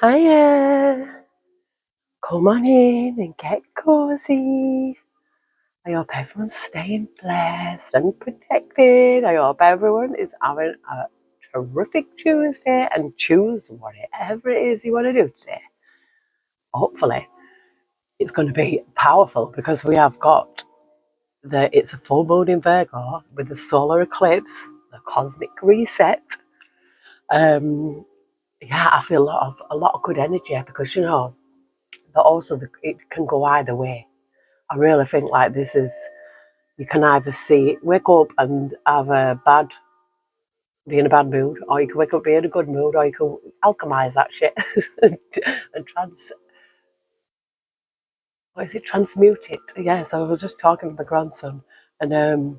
Hiya! Come on in and get cozy. I hope everyone's staying blessed and protected. I hope everyone is having a terrific Tuesday and choose whatever it is you want to do today. Hopefully, it's going to be powerful because we have got it's a full moon in Virgo with the solar eclipse, the cosmic reset. Yeah, I feel a lot of good energy because but also it can go either way. I really think like this is, you can either wake up and be in a bad mood, or you can wake up be in a good mood, or you can alchemize that shit and transmute it. Yeah, so I was just talking to my grandson, and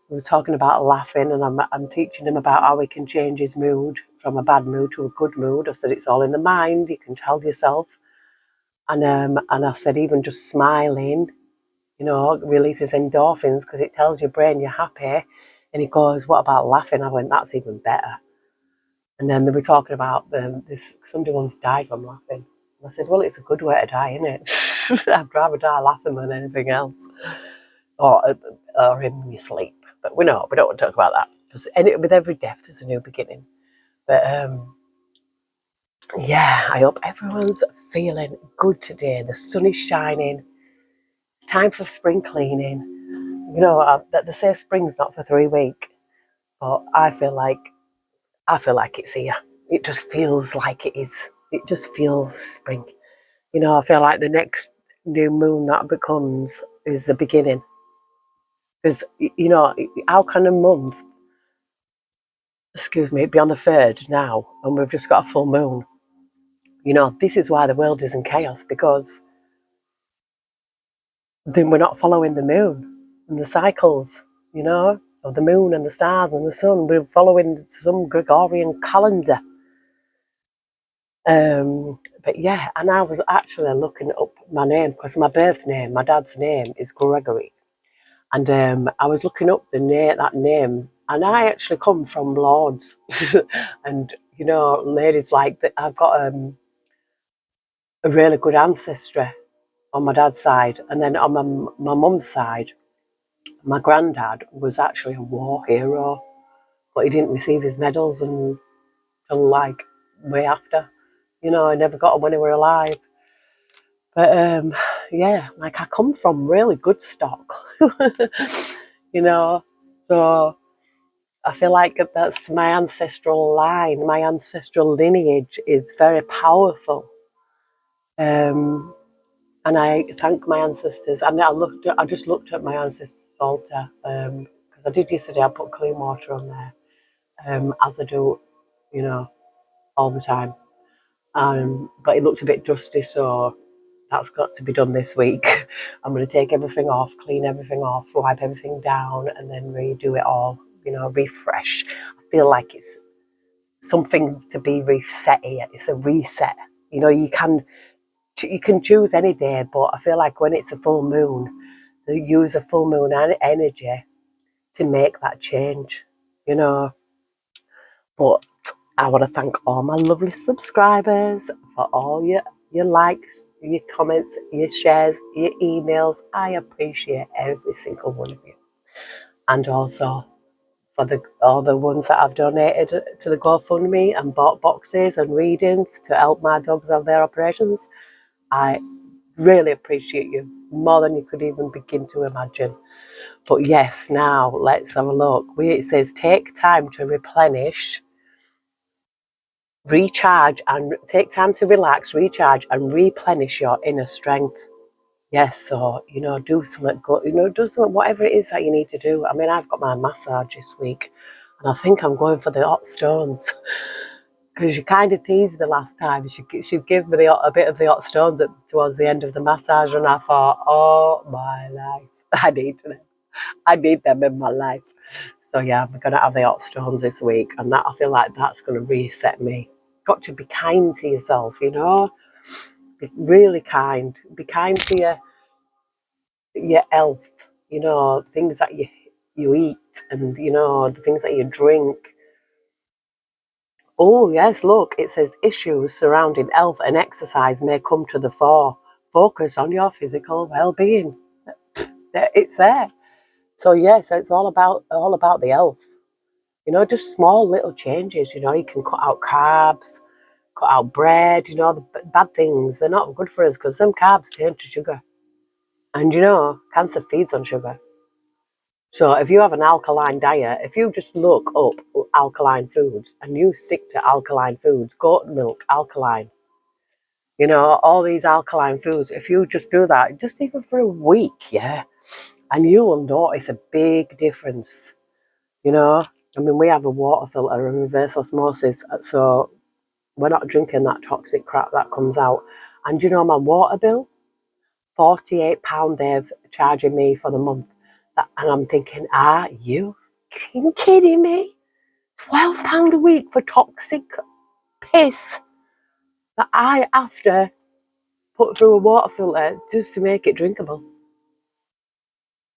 we were talking about laughing, and I'm teaching him about how he can change his mood from a bad mood to a good mood. I said it's all in the mind. You can tell yourself, and I said even just smiling, releases endorphins because it tells your brain you're happy. And he goes, "What about laughing?" I went, "That's even better." And then they were talking about somebody once died from laughing. And I said, "Well, it's a good way to die, isn't it?" I'd rather die laughing than anything else, or in your sleep. But we don't want to talk about that because with every death, there's a new beginning. But yeah, I hope everyone's feeling good today. The sun is shining. It's time for spring cleaning. They say spring's not for 3 weeks, but I feel like it's here. It just feels like it is. It just feels spring. I feel like the next new moon that becomes is the beginning. Because how can a month, be on the 3rd now, and we've just got a full moon? This is why the world is in chaos, because then we're not following the moon and the cycles, of the moon and the stars and the sun. We're following some Gregorian calendar. But yeah, and I was actually looking up my name because my birth name, my dad's name is Gregory. And I was looking up that name, and I actually come from Lords. And, ladies like that, I've got a really good ancestry on my dad's side. And then on my mum's side, my granddad was actually a war hero, but he didn't receive his medals until like way after. I never got them when they were alive. But yeah, like I come from really good stock, So I feel like that's my ancestral line. My ancestral lineage is very powerful. And I thank my ancestors. And I just looked at my ancestors' altar because I did yesterday. I put clean water on there, as I do, all the time. But it looked a bit dusty, so that's got to be done this week. I'm going to take everything off, clean everything off, wipe everything down, and then redo it all. Refresh. I feel like it's something to be reset here. It's a reset. You can choose any day, but I feel like when it's a full moon, they use a full moon energy to make that change. But I want to thank all my lovely subscribers for all your likes, your comments, your shares, your emails. I appreciate every single one of you. And also for all the ones that I've donated to the GoFundMe and bought boxes and readings to help my dogs have their operations. I really appreciate you more than you could even begin to imagine. But yes, now let's have a look. It says take time to replenish, recharge, and take time to relax, recharge, and replenish your inner strength. Yes, so do something good. Do something, whatever it is that you need to do. I mean, I've got my massage this week, and I think I'm going for the hot stones because she kind of teased me last time. She gave me a bit of the hot stones towards the end of the massage, and I thought, oh my life, I need them in my life. So yeah, we're gonna have the hot stones this week, and I feel like that's gonna reset me. Got to be kind to yourself, Be really kind. Be kind to your health. Things that you eat, and the things that you drink. Oh, yes, look, it says issues surrounding health and exercise may come to the fore. Focus on your physical well-being. It's there. So, yes, it's all about the health. You know, just small little changes. You know, you can cut out carbs, cut out bread, you know, the bad things. They're not good for us because some carbs turn to sugar. And, you know, cancer feeds on sugar. So if you have an alkaline diet, if you just look up alkaline foods and you stick to alkaline foods, goat milk, alkaline, you know, all these alkaline foods, if you just do that, just even for a week, yeah, and you will notice a big difference, you know. I mean, we have a water filter and reverse osmosis, so we're not drinking that toxic crap that comes out. And you know, my water bill, £48 they've charging me for the month. And I'm thinking, are you kidding me? £12 a week for toxic piss that I have to put through a water filter just to make it drinkable.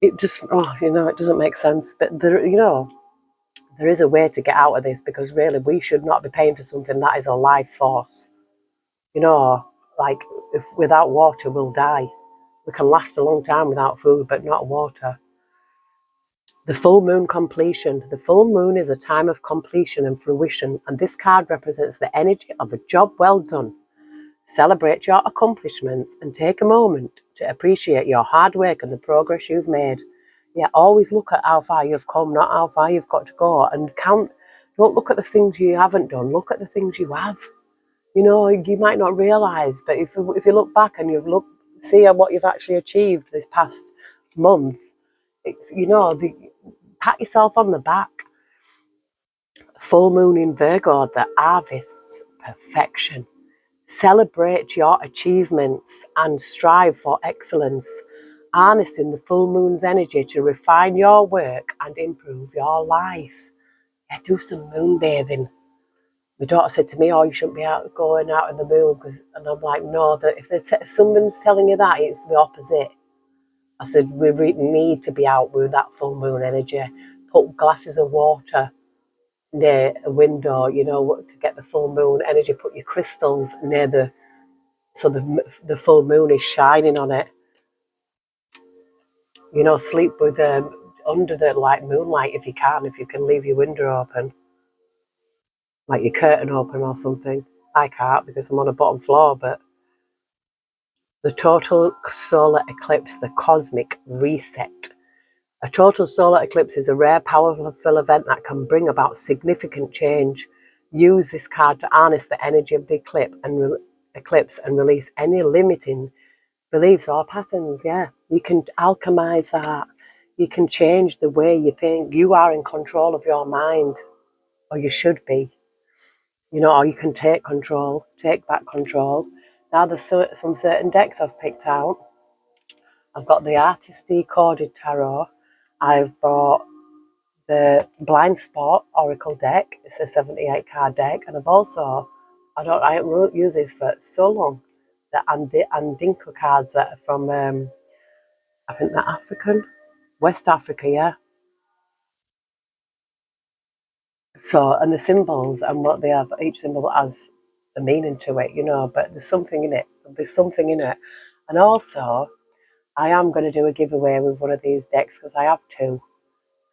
It just, you know, it doesn't make sense. But there, you know, there is a way to get out of this, because really we should not be paying for something that is a life force. You know, like if without water we'll die. We can last a long time without food, but not water. The full moon completion. The full moon is a time of completion and fruition, and this card represents the energy of a job well done. Celebrate your accomplishments and take a moment to appreciate your hard work and the progress you've made. Yeah, always look at how far you've come, not how far you've got to go, and count. Don't look at the things you haven't done. Look at the things you have. You know, you might not realise, but if you look back and see what you've actually achieved this past month, it's, you know, pat yourself on the back. Full moon in Virgo that harvests perfection. Celebrate your achievements and strive for excellence, harnessing the full moon's energy to refine your work and improve your life. Yeah, do some moon bathing. My daughter said to me, "Oh, you shouldn't be going out in the moon," and I'm like, "No, that if someone's telling you that, it's the opposite." I said, "We really need to be out with that full moon energy. Put glasses of water near a window, you know, to get the full moon energy. Put your crystals near so the full moon is shining on it. You know, sleep with under the moonlight if you can leave your window open, like your curtain open or something. I can't because I'm on a bottom floor, but the total solar eclipse, the cosmic reset. A total solar eclipse is a rare, powerful event that can bring about significant change. Use this card to harness the energy of the eclipse and release any limiting beliefs or patterns. Yeah, you can alchemize that. You can change the way you think. You are in control of your mind, or you should be. You know, or you can take back control. Now there's some certain decks I've picked out. I've got the Artist Decoded Tarot. I've bought the Blind Spot Oracle deck. It's a 78 card deck, and I've also, I haven't used this for so long, the Andinka cards that are from I think they're African, West Africa, yeah. So, and the symbols and what they have, each symbol has a meaning to it, you know, but there's something in it. There'll be something in it. And also, I am going to do a giveaway with one of these decks because I have two.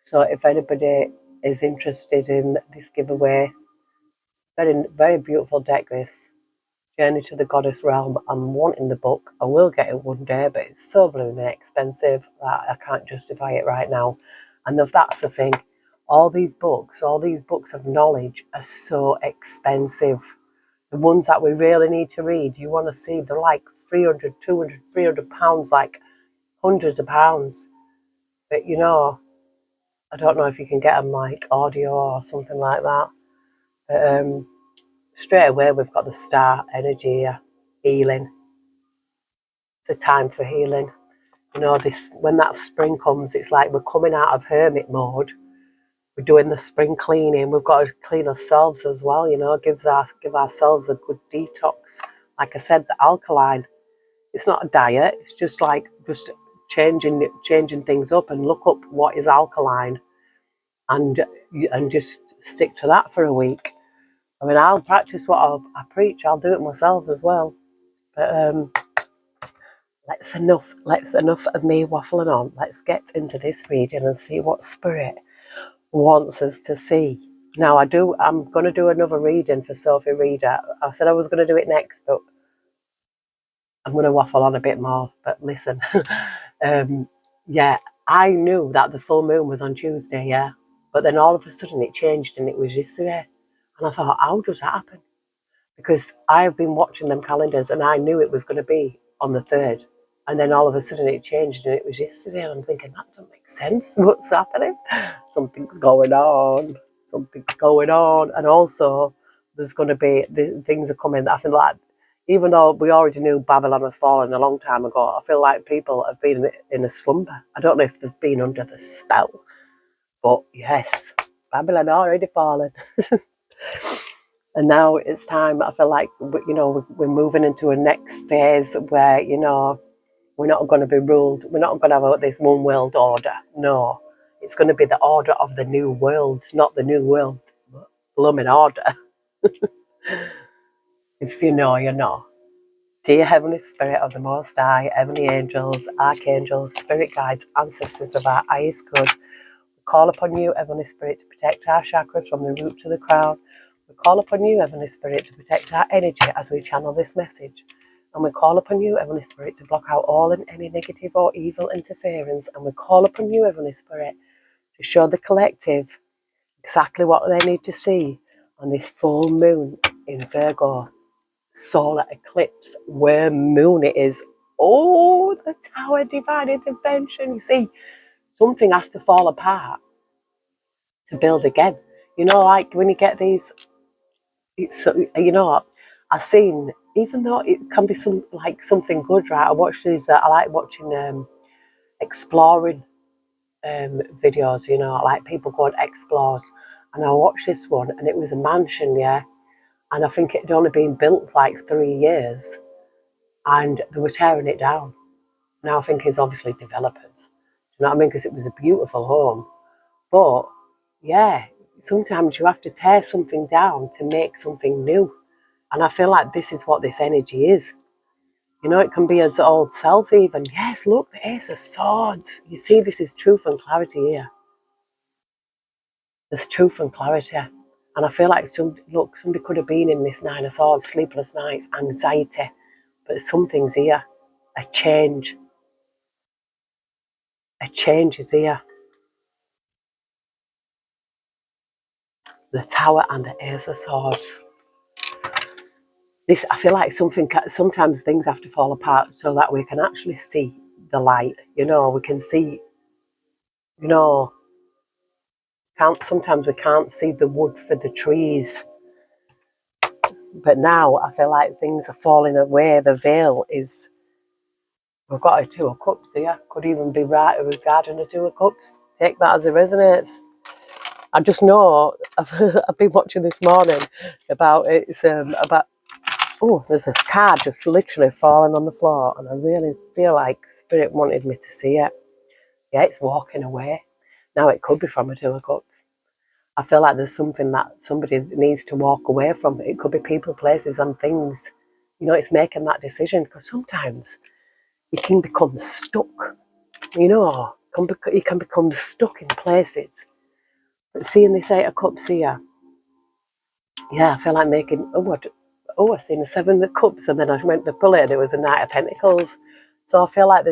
So if anybody is interested in this giveaway, very, very beautiful deck, this Journey to the Goddess Realm. I'm wanting the book. I will get it one day, but it's so blooming expensive that I can't justify it right now. And that's the thing. All these books of knowledge are so expensive. The ones that we really need to read, you want to see, they're like 300, 200, 300 pounds, like hundreds of pounds. But you know, I don't know if you can get them like audio or something like that. But straight away we've got the star energy here, healing. It's a time for healing. You know, when that spring comes, it's like we're coming out of hermit mode. We're doing the spring cleaning. We've got to clean ourselves as well, you know, give ourselves a good detox. Like I said, the alkaline, it's not a diet. It's just changing things up, and look up what is alkaline and just stick to that for a week. I mean, I'll practice what I preach. I'll do it myself as well. But let's enough of me waffling on. Let's get into this reading and see what Spirit wants us to see. Now, I'm going to do another reading for Sophie Reader. I said I was going to do it next, but I'm going to waffle on a bit more. But listen, yeah, I knew that the full moon was on Tuesday, yeah. But then all of a sudden it changed and it was yesterday. And I thought, how does that happen? Because I've been watching them calendars and I knew it was going to be on the 3rd. And then all of a sudden it changed and it was yesterday. And I'm thinking, that doesn't make sense. What's happening? Something's going on. Something's going on. And also, there's going to be, things are coming. I feel like, even though we already knew Babylon was falling a long time ago, I feel like people have been in a slumber. I don't know if they've been under the spell. But yes, Babylon already fallen. And now it's time, I feel like, we're moving into a next phase where, we're not going to be ruled, we're not going to have this one world order. No, it's going to be the order of the new world, not the new world, blooming order. If you know, you know. Dear Heavenly Spirit of the Most High, heavenly angels, archangels, spirit guides, ancestors of our highest good, we call upon you, Heavenly Spirit, to protect our chakras from the root to the crown. We call upon you, Heavenly Spirit, to protect our energy as we channel this message. And we call upon you, Heavenly Spirit, to block out all and any negative or evil interference. And we call upon you, Heavenly Spirit, to show the collective exactly what they need to see on this full moon in Virgo, solar eclipse, where moon it is. Oh, the Tower Divine Intervention. You see, something has to fall apart to build again. Like when you get these, it's, I've seen, even though it can be something good, right? I watch these, I like watching exploring videos, like people go and explore. And I watched this one and it was a mansion, yeah. And I think it had only been built like 3 years and they were tearing it down. Now I think it's obviously developers. Do you know what I mean? Because it was a beautiful home. But yeah, sometimes you have to tear something down to make something new. And I feel like this is what this energy is. It can be as old self even. Yes, look, the Ace of Swords. You see, this is truth and clarity here. There's truth and clarity. And I feel like somebody could have been in this Nine of Swords, sleepless nights, anxiety. But something's here. A change. A change is here. The Tower and the Ace of Swords. I feel like sometimes things have to fall apart so that we can actually see the light. We can see, sometimes we can't see the wood for the trees. But now I feel like things are falling away. The veil is, we've got a 2 of Cups here. Could even be right regarding a 2 of Cups. Take that as it resonates. I just know, I've been watching this morning about, it's about, oh, there's a card just literally falling on the floor, and I really feel like Spirit wanted me to see it. Yeah, it's walking away. Now it could be from a 2 of Cups. I feel like there's something that somebody needs to walk away from. It could be people, places, and things. It's making that decision, because sometimes you can become stuck. You can become stuck in places. But seeing this 8 of Cups here, yeah, I feel like making, I seen a 7 of Cups, and then I went to pull it and it was a Knight of Pentacles. So I feel like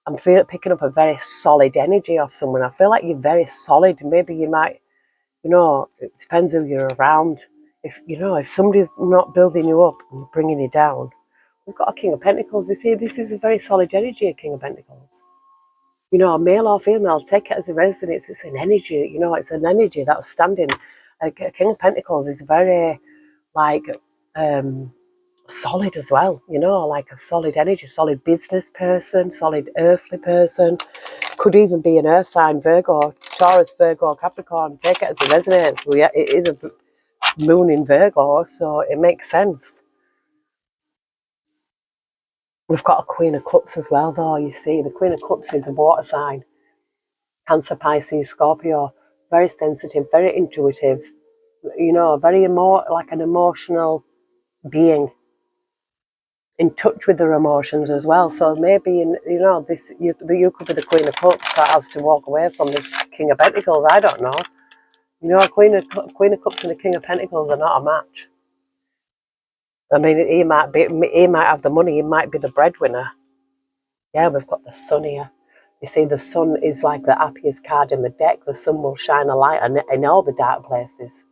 I'm picking up a very solid energy off someone. I feel like you're very solid. Maybe you might, it depends who you're around. If somebody's not building you up and bringing you down, we've got a King of Pentacles. You see, this is a very solid energy, a King of Pentacles. Male or female, take it as it resonates. It's an energy, it's an energy that's standing. A King of Pentacles is very, solid as well, like a solid energy, solid business person, solid earthly person. Could even be an earth sign, Virgo, Taurus, Virgo, Capricorn. Take it as it resonates. Well, yeah, it is a moon in Virgo, so it makes sense. We've got a Queen of Cups as well, though. You see, the Queen of Cups is a water sign. Cancer, Pisces, Scorpio. Very sensitive, very intuitive. you know, very like an emotional being, in touch with their emotions as well. So maybe, you know, this you could be the Queen of Cups that has to walk away from this King of Pentacles. I don't know. You know, a Queen of Cups and a King of Pentacles are not a match. I mean, he might have the money. He might be the breadwinner. Yeah, we've got the Sun here. You see, the Sun is like the happiest card in the deck. The Sun will shine a light in all the dark places.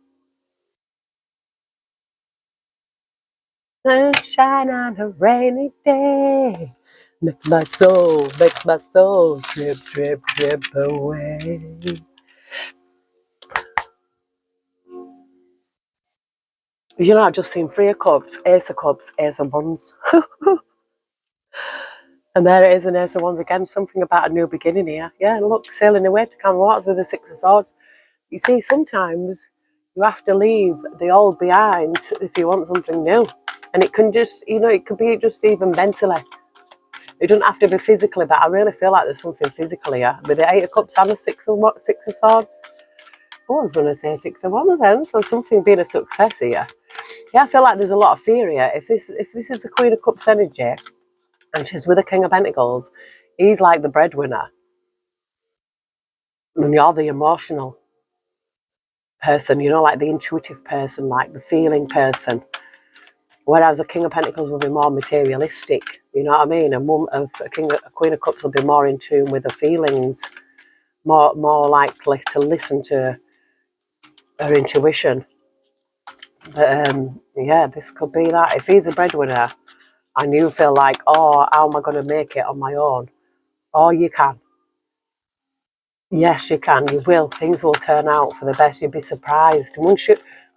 Sunshine on a rainy day makes my soul trip, trip, trip away. You know, I've just seen Three of Cups, Ace of Wands. And there it is, an Ace of Wands again. Something about a new beginning here. Yeah, look, sailing away to calm waters with the Six of Swords. You see, sometimes you have to leave the old behind if you want something new. And it can just, you know, it could be just even mentally. It doesn't have to be physically, but I really feel like there's something physical here. With the Eight of Cups and the Six of Swords. Oh, I was going to say Six of Wands then. So something being a success here. Yeah, I feel like there's a lot of fear here. If this is the Queen of Cups energy, and she's with the King of Pentacles, he's like the breadwinner. And you're the emotional person, you know, like the intuitive person, like the feeling person. Whereas the King of Pentacles will be more materialistic, you know what I mean? A Queen of Cups will be more in tune with the feelings, more likely to listen to her intuition. But yeah, this could be that. If he's a breadwinner and you feel like, oh, how am I going to make it on my own? Oh, you can. Yes, you can. You will. Things will turn out for the best. You'll be surprised.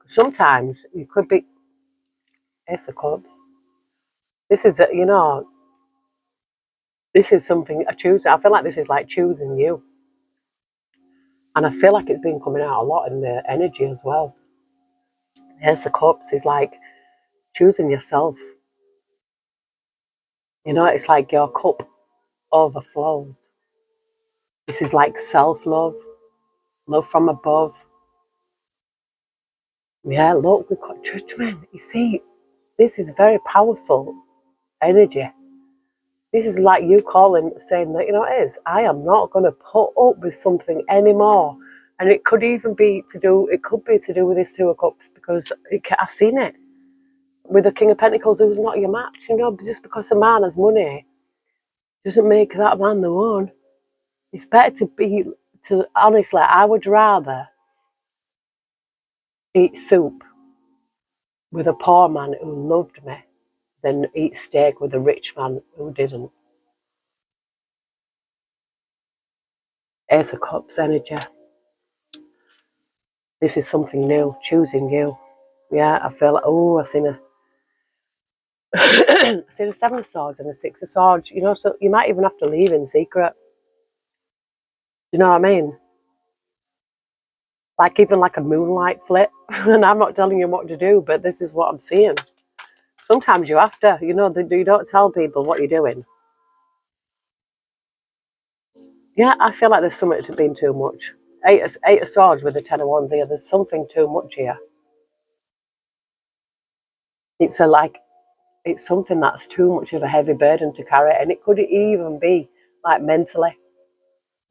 Sometimes you could be Ace of Cups. This is, you know, this is something, a choosing. I feel like this is like choosing you. And I feel like it's been coming out a lot in the energy as well. Ace of Cups is like choosing yourself. You know, it's like your cup overflows. This is like self-love, love from above. Yeah, look, we've got Judgment. You see, this is very powerful energy. This is like you calling, saying that, you know, I am not going to put up with something anymore. And it could even be to do with this Two of Cups, because I've seen it with the King of Pentacles, who's not your match. You know, just because a man has money doesn't make that man the one. It's better honestly, I would rather eat soup with a poor man who loved me than eat steak with a rich man who didn't. Ace of Cups energy. This is something new, choosing you. Yeah, I feel like, oh, I've seen I seen a Seven of Swords and a Six of Swords, you know, so you might even have to leave in secret. You know what I mean? Like even like a moonlight flip. And I'm not telling you what to do, but this is what I'm seeing. Sometimes you have to, you know, you don't tell people what you're doing. Yeah, I feel like there's something that's been too much. Eight of Swords with the Ten of Wands here. There's something too much here. It's it's something that's too much of a heavy burden to carry, and it could even be like mentally.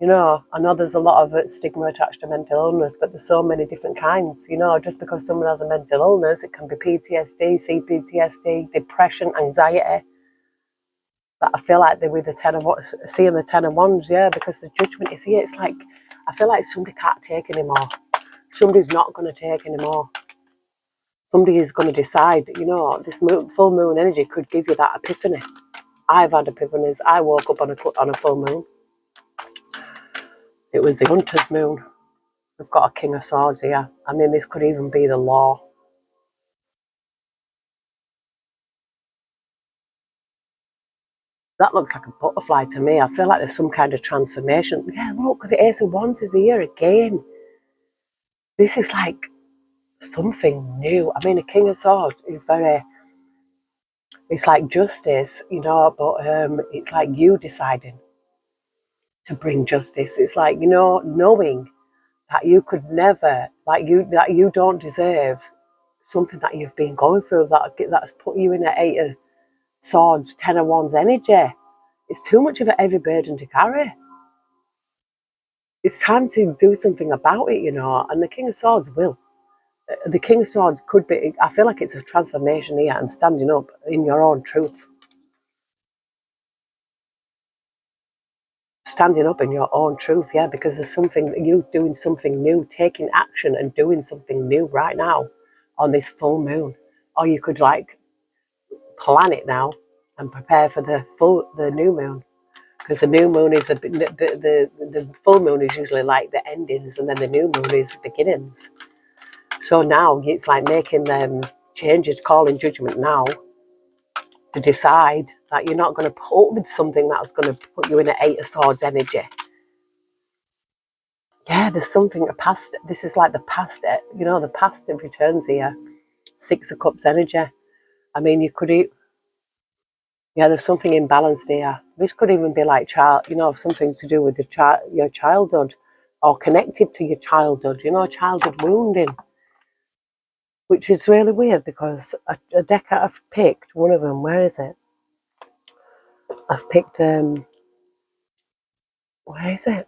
You know, I know there's a lot of stigma attached to mental illness, but there's so many different kinds. You know, just because someone has a mental illness, it can be PTSD, CPTSD, depression, anxiety. But I feel like they're with the seeing the Ten of Wands, yeah, because the Judgment is here. It's like, I feel like somebody can't take anymore. Somebody's not going to take anymore. Somebody is going to decide, you know, this full moon energy could give you that epiphany. I've had epiphanies. I woke up on a full moon. It was the Hunter's moon. We've got a King of Swords here. I mean, this could even be the law. That looks like a butterfly to me. I feel like there's some kind of transformation. Yeah, look, the Ace of Wands is here again. This is like something new. I mean, a King of Swords is it's like justice, you know, but it's like you deciding to bring justice. It's like, you know, knowing that you could never, that you don't deserve something that you've been going through, that's put you in an 8 of Swords, 10 of Wands energy. It's too much of a heavy burden to carry. It's time to do something about it, and the King of Swords will. The King of Swords could be, I feel like it's a transformation here and standing up in your own truth. Standing up in your own truth, yeah, because there's something, you doing something new, taking action and doing something new right now on this full moon. Or you could plan it now and prepare for the new moon. Because the new moon is the full moon is usually like the endings, and then the new moon is beginnings. So now it's like making them changes, calling judgment now to decide that you're not going to put up with something that's going to put you in an 8 of Swords energy. Yeah, there's something past. This is like the past. The past returns here. 6 of Cups energy. I mean, you could eat. Yeah, there's something imbalanced here. This could even be like something to do with your childhood, or connected to your childhood. Childhood wounding, which is really weird because a deck I've picked, one of them. Where is it? I've picked. Where is it?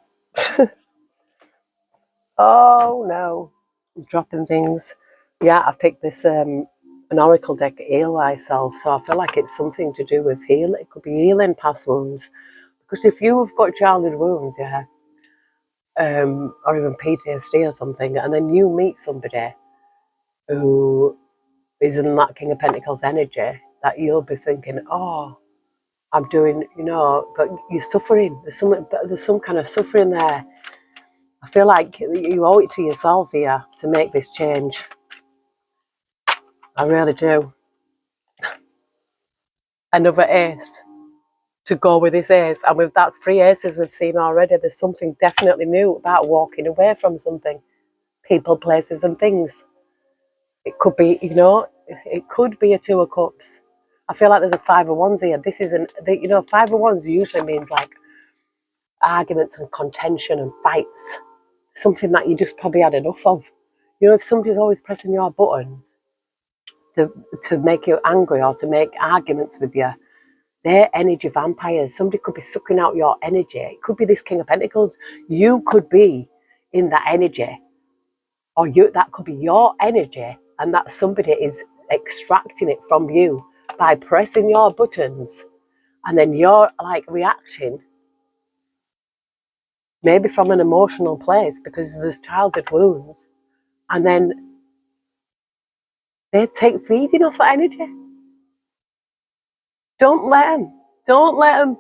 Oh no, I'm dropping things. Yeah, I've picked this an oracle deck, Heal Thyself. So I feel like it's something to do with healing. It could be healing past wounds. Because if you have got childhood wounds, yeah, or even PTSD or something, and then you meet somebody who is in that King of Pentacles energy, that you'll be thinking, oh, I'm doing, but you're suffering. There's some kind of suffering there. I feel like you owe it to yourself here to make this change. I really do. Another ace to go with this ace, and with that 3 aces we've seen already, there's something definitely new about walking away from something, people, places and things. It could be, it could be a 2 of Cups. I feel like there's a 5 of Wands here. This isn't, 5 of Wands usually means like arguments and contention and fights, something that you just probably had enough of. If somebody's always pressing your buttons to make you angry or to make arguments with you, they're energy vampires. Somebody could be sucking out your energy. It could be this King of Pentacles. You could be in that energy, or that could be your energy, and that somebody is extracting it from you by pressing your buttons, and then you're like reacting maybe from an emotional place because there's childhood wounds, and then they take feeding off that energy. Don't let them,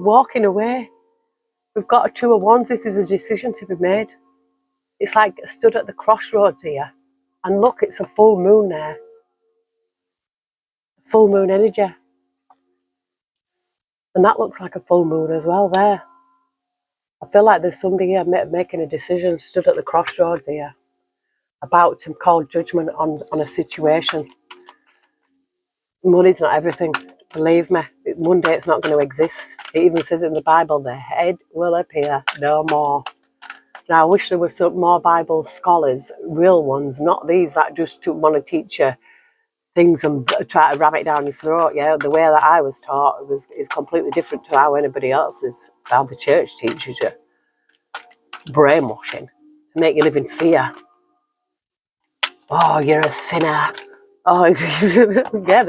walking away. We've got a 2 of Wands. This is a decision to be made. It's like stood at the crossroads here. And look, it's a full moon there. Full moon energy. And that looks like a full moon as well there. I feel like there's somebody here making a decision, stood at the crossroads here, about to call judgment on a situation. Money's not everything. Believe me, one day it's not going to exist. It even says in the Bible, the head will appear no more. Now, I wish there were some more Bible scholars, real ones, not these that just want to teach you things and try to ram it down your throat. Yeah, the way that I was taught is completely different to how anybody else is. It's how the church teaches you. Brainwashing to make you live in fear. Oh, you're a sinner. Oh, yeah,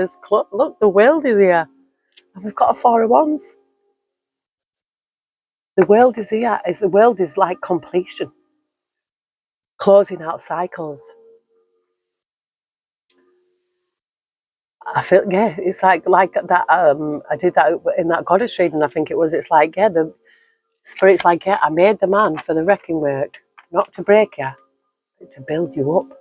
look, the world is here. And we've got a 4 of Wands. The world is here. The world is like completion. Closing out cycles. I feel, yeah, it's like that. I did that in that goddess reading. I think it was. It's like, yeah, the spirit's like, yeah, I made the man for the wrecking work, not to break you, but to build you up.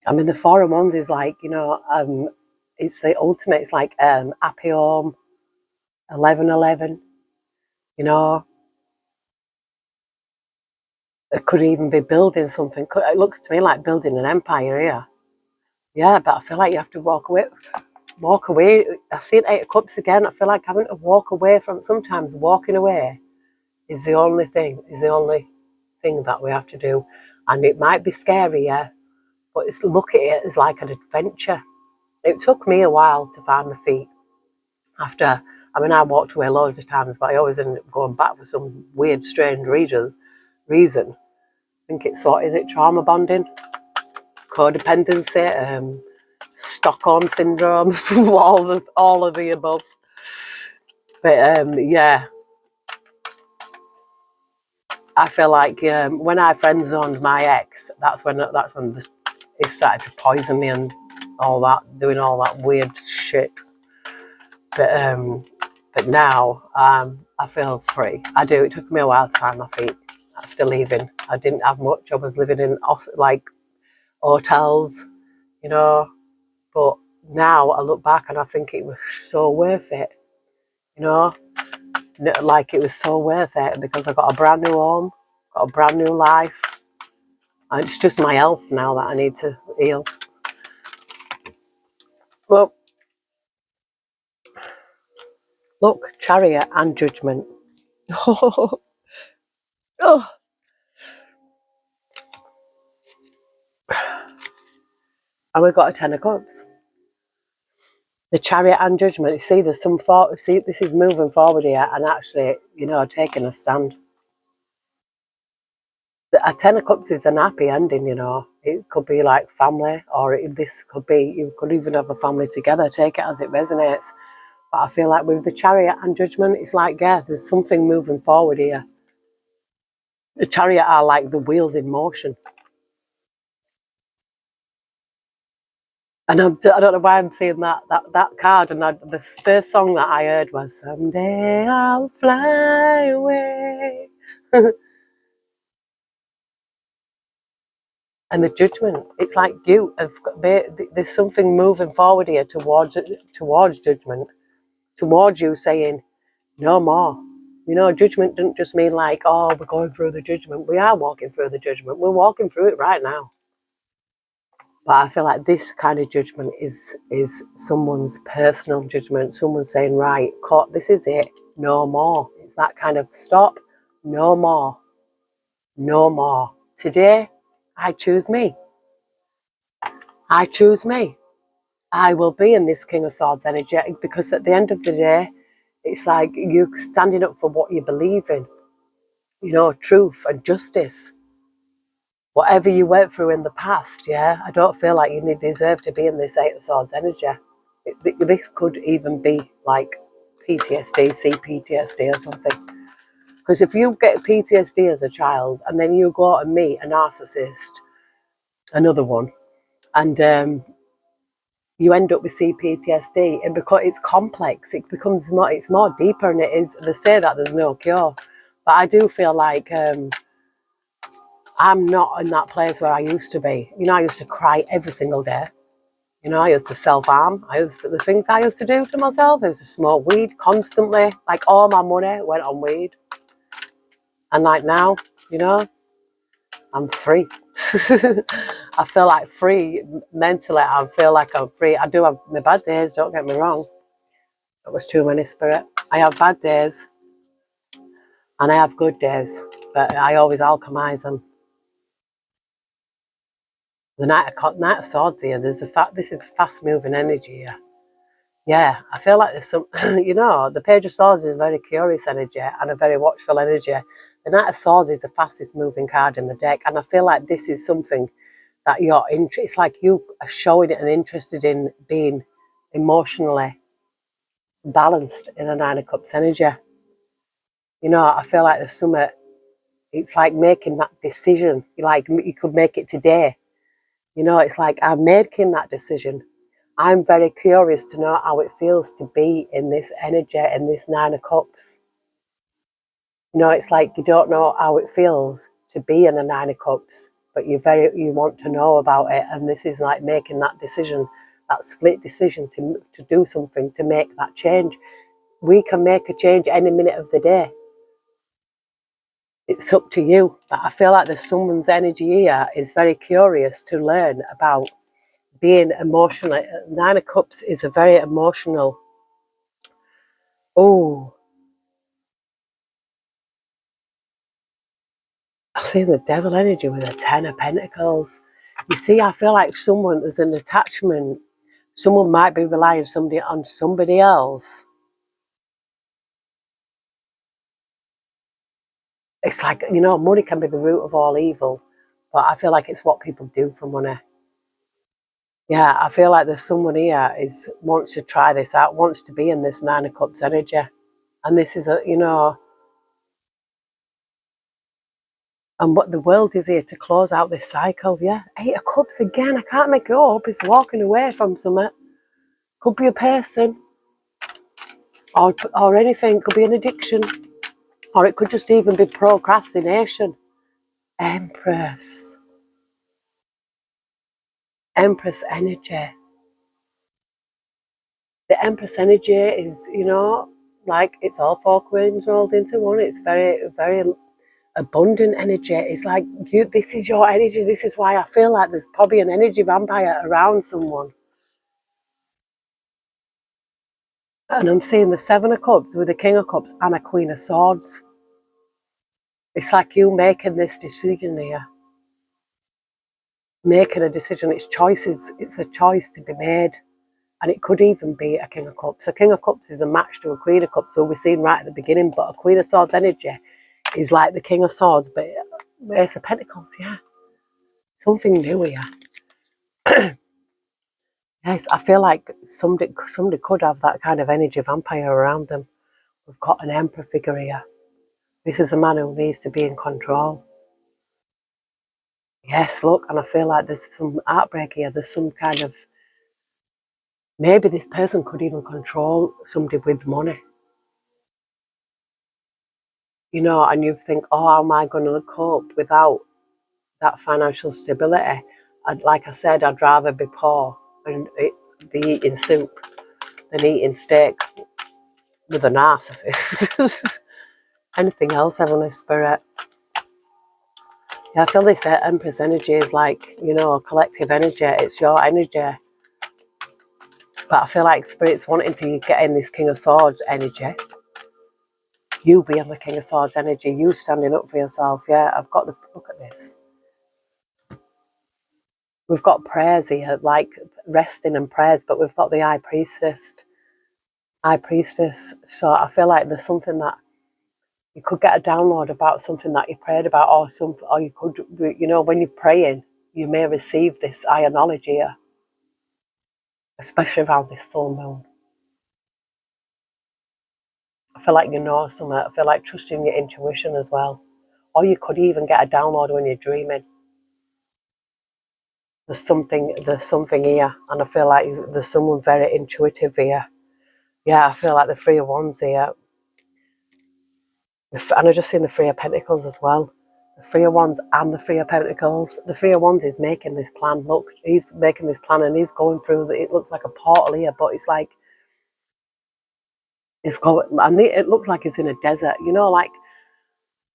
I mean, the 4 of Wands is like, it's the ultimate. It's like happy home, 11:11. It could even be building something. It looks to me like building an empire here. Yeah, but I feel like you have to walk away. I see an 8 of Cups again. I feel like having to walk away from, sometimes walking away is the only thing that we have to do. And it might be scary, yeah, but look at it as like an adventure. It took me a while to find my feet after, I mean, I walked away loads of times, but I always ended up going back for some weird, strange reason. I think it's is it trauma bonding, codependency, Stockholm syndrome, all of the above. But yeah, I feel like when I friend zoned my ex, that's when he started to poison me and all that, doing all that weird shit. But now I feel free. I do. It took me a while to find my feet after leaving. I didn't have much. I was living in like hotels, you know. But now I look back and I think it was so worth it, you know. Like it was so worth it because I got a brand new home, got a brand new life, and it's just my health now that I need to heal. Well, look, Chariot and Judgment. Oh, and we've got a Ten of Cups. The Chariot and Judgment. You see, there's some thought. See, this is moving forward here, and actually, you know, taking a stand. A Ten of Cups is an happy ending, you know. It could be like family, or this could be, you could even have a family together. Take it as it resonates. But I feel like with the Chariot and Judgment, it's like, yeah, there's something moving forward here. The Chariot are like the wheels in motion. And I don't know why I'm seeing that card. And the first song that I heard was "Someday I'll Fly Away." And the Judgment, it's like there's something moving forward here towards Judgment, towards you saying no more. You know, Judgment doesn't just mean like, oh, we're going through the Judgment. We are walking through the Judgment. We're walking through it right now. But I feel like this kind of judgment is someone's personal judgment. Someone saying, right, this is it, no more. It's that kind of stop, no more, no more. Today, I choose me. I choose me. I will be in this King of Swords energy because at the end of the day, it's like you're standing up for what you believe in. You know, truth and justice. Whatever you went through in the past, yeah, I don't feel like you deserve to be in this Eight of Swords energy. This could even be like PTSD, CPTSD or something. Because if you get PTSD as a child and then you go and meet a narcissist, another one, and you end up with CPTSD, and because it's complex, it's more deeper, and it is. They say that there's no cure, but I do feel like I'm not in that place where I used to be. You know, I used to cry every single day. You know, I used to self-harm. The things I used to do to myself, I used to smoke weed constantly. Like all my money went on weed. And like now, you know, I'm free. I feel like free mentally. I feel like I'm free. I do have my bad days, don't get me wrong. That was too many, Spirit. I have bad days and I have good days, but I always alchemize them. The Knight of Swords here, this is fast-moving energy here. Yeah, I feel like there's some, you know, the Page of Swords is a very curious energy and a very watchful energy. The Knight of Swords is the fastest moving card in the deck, and I feel like this is something that it's like you are showing it and interested in being emotionally balanced in the Nine of Cups energy. You know, I feel like there's some, it's like making that decision. You could make it today. You know, it's like I'm making that decision. I'm very curious to know how it feels to be in this energy, in this Nine of Cups. You know, it's like you don't know how it feels to be in a Nine of Cups, but you want to know about it. And this is like making that decision, that split decision to do something, to make that change. We can make a change any minute of the day. It's up to you. But I feel like there's someone's energy here is very curious to learn about being emotional. Nine of Cups is a very emotional. Oh, I'm seeing the devil energy with the Ten of Pentacles. You see, I feel like there's an attachment. Someone might be relying on somebody else. It's like, you know, money can be the root of all evil, but I feel like it's what people do for money. Yeah, I feel like there's someone here wants to try this out, wants to be in this Nine of Cups energy. And this is and what the world is here to close out this cycle, yeah. Eight of Cups again, I can't make it up. It's walking away from something. Could be a person, or anything. Could be an addiction, or it could just even be procrastination. Empress. Empress energy. The Empress energy is, like it's all four queens rolled into one. It's very, very abundant energy. It's like, this is your energy. This is why I feel like there's probably an energy vampire around someone. And I'm seeing the Seven of Cups with the King of Cups and a Queen of Swords. It's like you making this decision here. Making a decision. It's choices. It's a choice to be made. And it could even be a King of Cups. A King of Cups is a match to a Queen of Cups, so we've seen right at the beginning. But a Queen of Swords energy is like the King of Swords, but Ace of Pentacles, yeah. Something new here. Yes, I feel like somebody could have that kind of energy vampire around them. We've got an Emperor figure here. This is a man who needs to be in control. Yes, look, and I feel like there's some heartbreak here. There's some kind of, maybe this person could even control somebody with money. And you think, oh, how am I going to cope without that financial stability? Like I said, I'd rather be poor and be eating soup than eating steak with a narcissist. Anything else, Heavenly Spirit? Yeah, I feel this Empress energy is like, a collective energy. It's your energy. But I feel like Spirit's wanting to get in this King of Swords energy. You being the King of Swords energy. You standing up for yourself. Yeah, look at this. We've got prayers here, like resting and prayers, but we've got the High Priestess. High Priestess. So I feel like there's something that you could get a download about, something that you prayed about, or you could, when you're praying, you may receive this higher knowledge here, especially around this full moon. I feel like you know something. I feel like trusting your intuition as well. Or you could even get a download when you're dreaming. There's something here, and I feel like there's someone very intuitive here. Yeah, I feel like the Three of Wands here. And I've just seen the Three of Pentacles as well. The Three of Wands and the Three of Pentacles. The Three of Wands is making this plan. Look, he's making this plan and he's going through, it looks like a portal here, but it's like, and it looks like it's in a desert, like,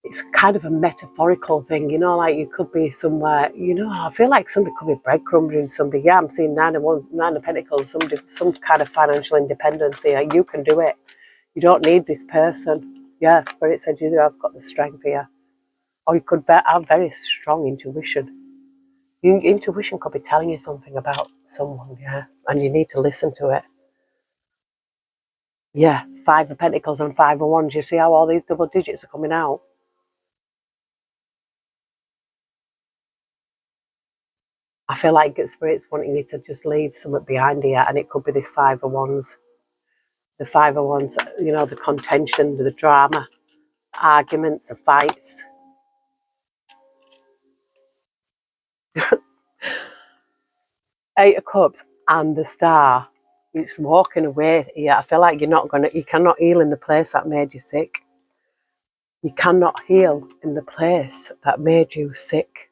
it's kind of a metaphorical thing, like you could be somewhere, I feel like somebody could be breadcrumbing somebody. Yeah, I'm seeing Nine of Pentacles, some kind of financial independence here. You can do it. You don't need this person. Yeah, Spirit said you do. I've got the strength here. Or you could have very strong intuition. Your intuition could be telling you something about someone, yeah, and you need to listen to it. Yeah, Five of Pentacles and Five of Wands. You see how all these double digits are coming out? I feel like Spirit's wanting you to just leave something behind here, and it could be this Five of Wands. The Five of Wands, the contention, the drama, arguments, the fights. Eight of Cups and the Star. It's walking away here. I feel like you cannot heal in the place that made you sick. You cannot heal in the place that made you sick.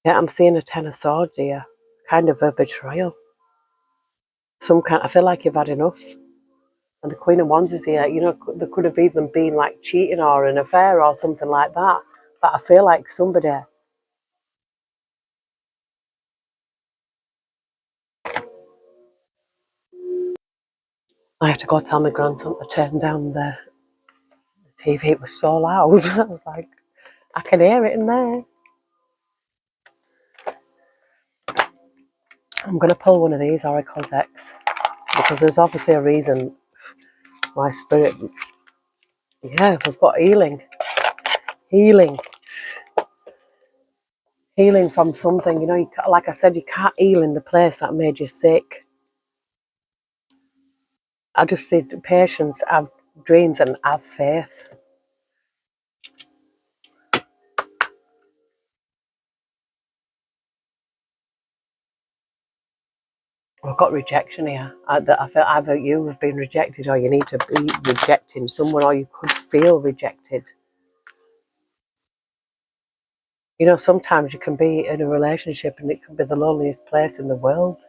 Yeah, I'm seeing a Ten of Swords here. Kind of a betrayal. I feel like you've had enough. And the Queen of Wands is here. There could have even been like cheating or an affair or something like that. But I feel like somebody... I have to go tell my grandson to turn down the TV. It was so loud. I was like, I can hear it in there. I'm going to pull one of these oracle decks because there's obviously a reason why spirit. Yeah, we've got healing. Healing from something. You know, like I said, you can't heal in the place that made you sick. I just see patience, have dreams, and have faith. I've got rejection here. I feel either you have been rejected or you need to be rejecting someone, or you could feel rejected. You know, sometimes you can be in a relationship and it can be the loneliest place in the world.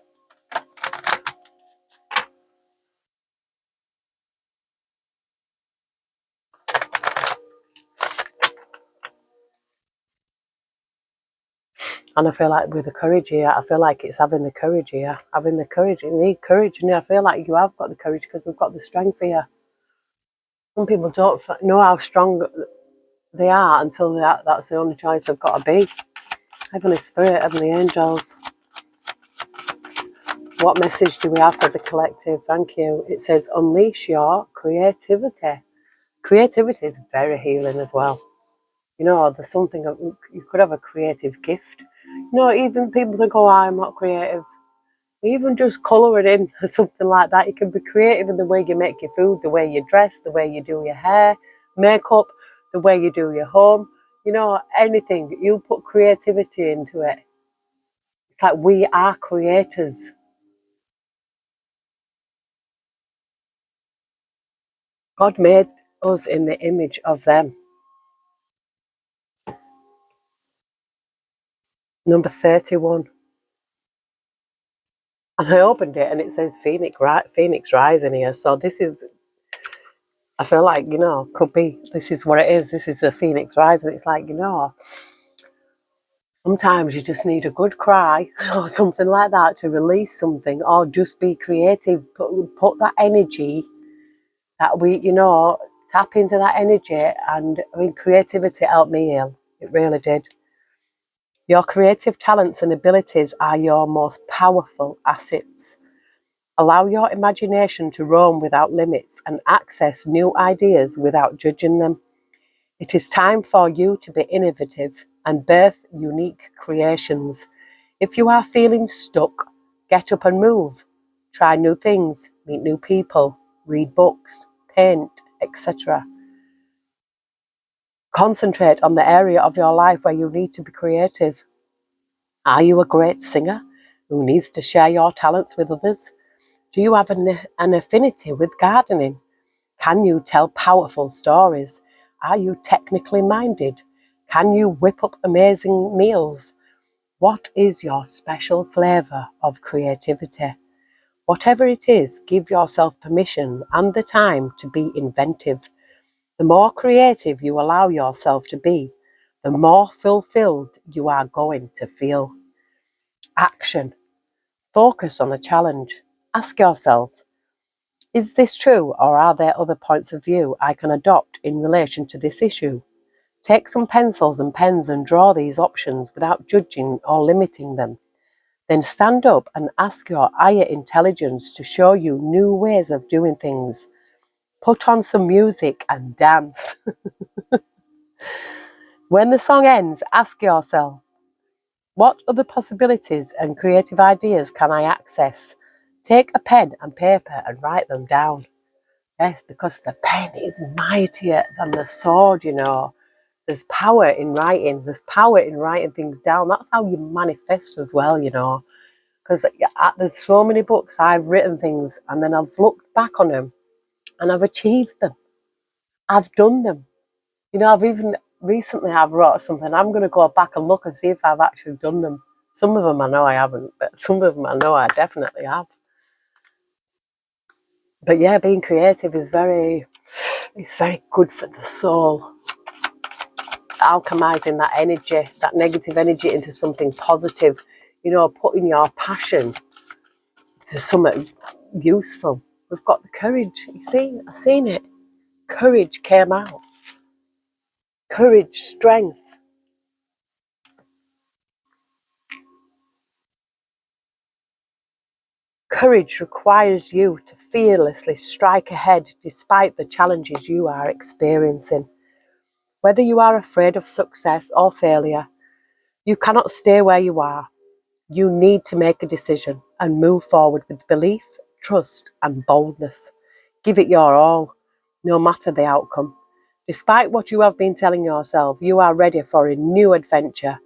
And I feel like with the courage here, I feel like it's having the courage here. Having the courage. You need courage. And I feel like you have got the courage because we've got the strength here. Some people don't know how strong they are until that's the only choice they've got to be. Heavenly Spirit, Heavenly Angels. What message do we have for the collective? Thank you. It says, unleash your creativity. Creativity is very healing as well. You know, there's something, you could have a creative gift. You know, even people think, oh, I'm not creative. Even just colouring in or something like that. You can be creative in the way you make your food, the way you dress, the way you do your hair, makeup, the way you do your home. You know, anything. You put creativity into it. It's like we are creators. God made us in the image of them. Number 31. And I opened it and it says Phoenix Rising here. So this is, I feel like, you know, could be, this is what it is. This is the Phoenix Rising. It's like, you know, sometimes you just need a good cry or something like that to release something, or just be creative. Put that energy that we, you know, tap into that energy. And I mean, creativity helped me heal. It really did. Your creative talents and abilities are your most powerful assets. Allow your imagination to roam without limits and access new ideas without judging them. It is time for you to be innovative and birth unique creations. If you are feeling stuck, get up and move. Try new things, meet new people, read books, paint, etc. Concentrate on the area of your life where you need to be creative. Are you a great singer who needs to share your talents with others? Do you have an affinity with gardening? Can you tell powerful stories? Are you technically minded? Can you whip up amazing meals? What is your special flavour of creativity? Whatever it is, give yourself permission and the time to be inventive. The more creative you allow yourself to be, the more fulfilled you are going to feel. Action. Focus on a challenge. Ask yourself, is this true, or are there other points of view I can adopt in relation to this issue? Take some pencils and pens and draw these options without judging or limiting them. Then stand up and ask your higher intelligence to show you new ways of doing things. Put on some music and dance. When the song ends, ask yourself, what other possibilities and creative ideas can I access? Take a pen and paper and write them down. Yes, because the pen is mightier than the sword, you know. There's power in writing. There's power in writing things down. That's how you manifest as well, you know. Because there's so many books I've written things and then I've looked back on them and I've achieved them. I've done them. You know, I've even recently I've wrote something. I'm going to go back and look and see if I've actually done them. Some of them I know I haven't, but some of them I know I definitely have. But yeah, being creative is it's very good for the soul. Alchemizing that energy, that negative energy into something positive. You know, putting your passion to something useful. We've got the courage. You see, I've seen it. Courage came out. courage, strength. Courage requires you to fearlessly strike ahead despite the challenges you are experiencing. Whether you are afraid of success or failure, you cannot stay where you are. You need to make a decision and move forward with belief, trust, and boldness. Give it your all, no matter the outcome. Despite what you have been telling yourself, you are ready for a new adventure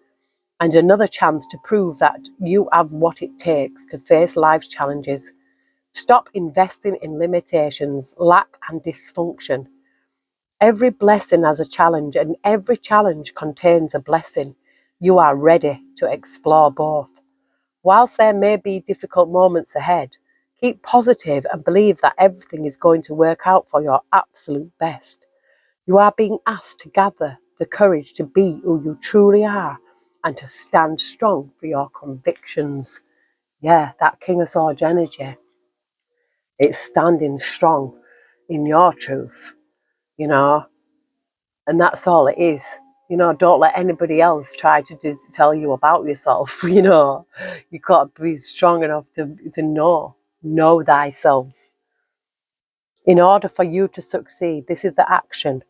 and another chance to prove that you have what it takes to face life's challenges. Stop investing in limitations, lack, and dysfunction. Every blessing has a challenge, and every challenge contains a blessing. You are ready to explore both. Whilst there may be difficult moments ahead, keep positive and believe that everything is going to work out for your absolute best. You are being asked to gather the courage to be who you truly are and to stand strong for your convictions. Yeah, that King of Swords energy. It's standing strong in your truth, you know, and that's all it is. You know, don't let anybody else try to tell you about yourself, you know. You got to be strong enough to know thyself. In order for you to succeed, this is the action.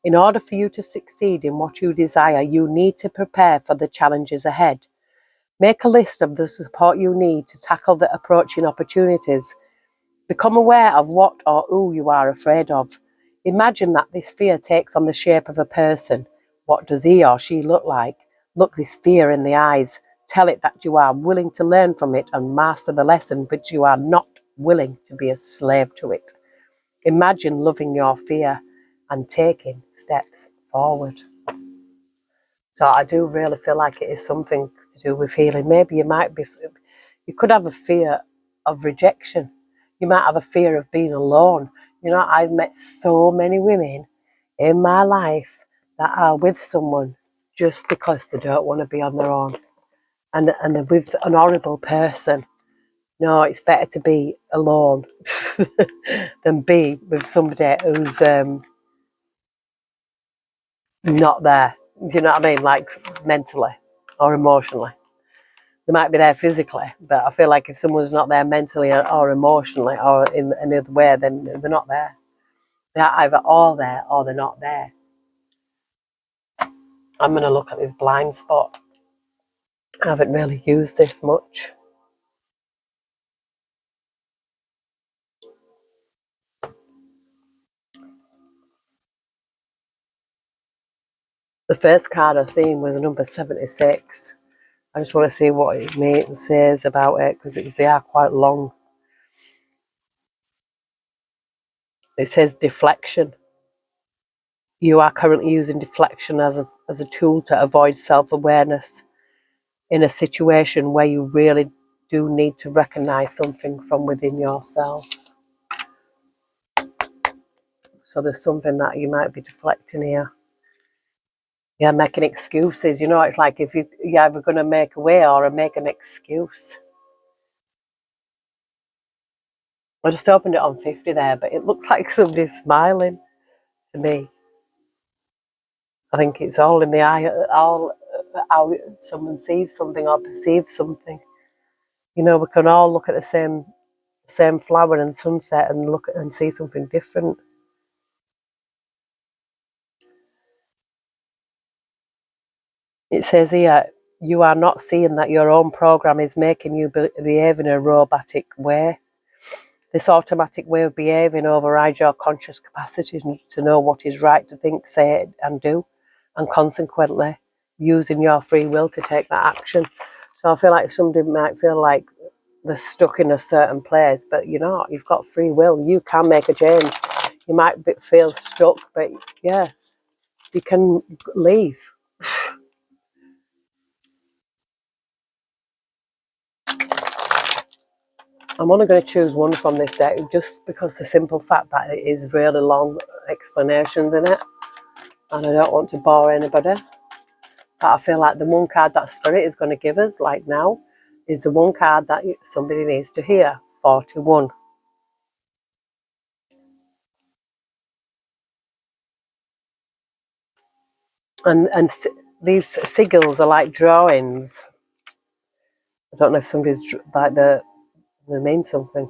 In order for you to succeed in what you desire, you need to prepare for the challenges ahead. Make a list of the support you need to tackle the approaching opportunities. Become aware of what or who you are afraid of. Imagine that this fear takes on the shape of a person. What does he or she look like? Look this fear in the eyes. Tell it that you are willing to learn from it and master the lesson, but you are not willing to be a slave to it. Imagine loving your fear and taking steps forward. So I do really feel like it is something to do with healing. Maybe you could have a fear of rejection. You might have a fear of being alone. You know, I've met so many women in my life that are with someone just because they don't want to be on their own. And they're with an horrible person. No, it's better to be alone than be with somebody who's not there. Do you know what I mean? Like mentally or emotionally. They might be there physically, but I feel like if someone's not there mentally or emotionally or in any other way, then they're not there. They're either all there or they're not there. I'm going to look at this blind spot. I haven't really used this much. The first card I seen was number 76. I just want to see what it says about it because they are quite long. It says deflection. You are currently using deflection as a tool to avoid self-awareness in a situation where you really do need to recognize something from within yourself. So there's something that you might be deflecting here. Yeah, making excuses. You know, it's like if you're either going to make a way or make an excuse. I just opened it on 50 there, but it looks like somebody's smiling to me. I think it's all in the eye, all how someone sees something or perceives something. You know, we can all look at the same flower and sunset and look and see something different. It says here, you are not seeing that your own program is making you behave in a robotic way. This automatic way of behaving overrides your conscious capacity to know what is right to think, say, and do, and consequently using your free will to take that action. So I feel like somebody might feel like they're stuck in a certain place, but you're not. You've got free will. You can make a change. You might feel stuck, but yeah, you can leave. I'm only going to choose one from this deck just because the simple fact that it is really long explanations in it, and I don't want to bore anybody. But I feel like the one card that Spirit is going to give us, like now, is the one card that somebody needs to hear. 41. And these sigils are like drawings. I don't know if somebody's like they mean something.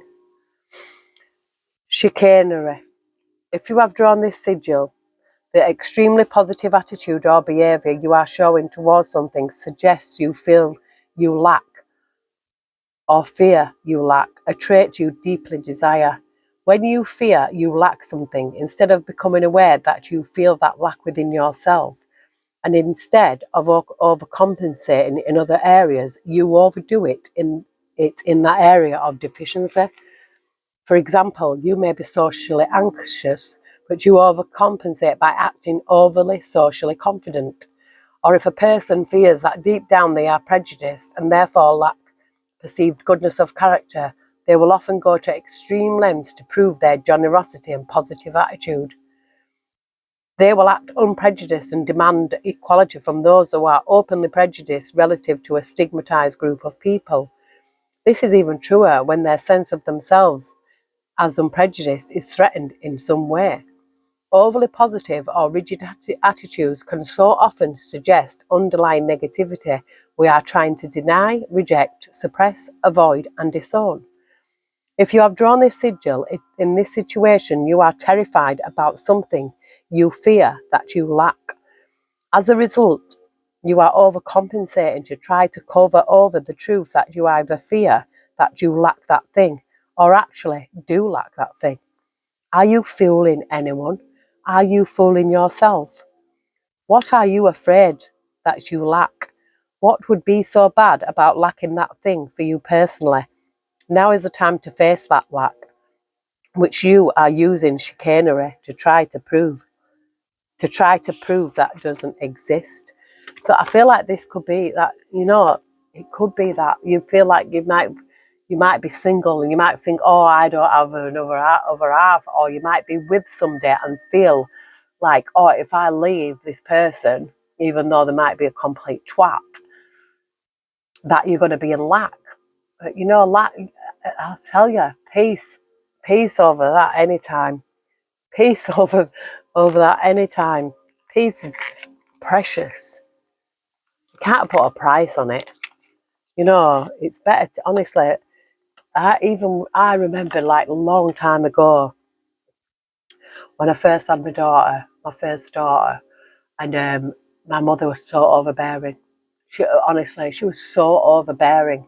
Chicanery. If you have drawn this sigil, the extremely positive attitude or behaviour you are showing towards something suggests you feel you lack or fear you lack a trait you deeply desire. When you fear you lack something, instead of becoming aware that you feel that lack within yourself, and instead of overcompensating in other areas, you overdo it in that area of deficiency. For example, you may be socially anxious, but you overcompensate by acting overly socially confident. Or if a person fears that deep down they are prejudiced and therefore lack perceived goodness of character, they will often go to extreme lengths to prove their generosity and positive attitude. They will act unprejudiced and demand equality from those who are openly prejudiced relative to a stigmatized group of people. This is even truer when their sense of themselves as unprejudiced is threatened in some way. Overly positive or rigid attitudes can so often suggest underlying negativity we are trying to deny, reject, suppress, avoid, and disown. If you have drawn this sigil, in this situation you are terrified about something you fear that you lack. As a result, you are overcompensating to try to cover over the truth that you either fear that you lack that thing or actually do lack that thing. Are you fooling anyone? Are you fooling yourself? What are you afraid that you lack? What would be so bad about lacking that thing for you personally? Now is the time to face that lack, which you are using chicanery to try to prove that doesn't exist. So I feel like this could be that, it could be that you feel like you might be single and you might think, oh, I don't have another half, or you might be with somebody and feel like, oh, if I leave this person, even though they might be a complete twat, that you're going to be in lack. But lack, I'll tell you, peace over that anytime. Peace over that anytime. Peace is precious. You can't put a price on it. It's better to, honestly, I remember like a long time ago when I first had my first daughter, and my mother was so overbearing. She was so overbearing.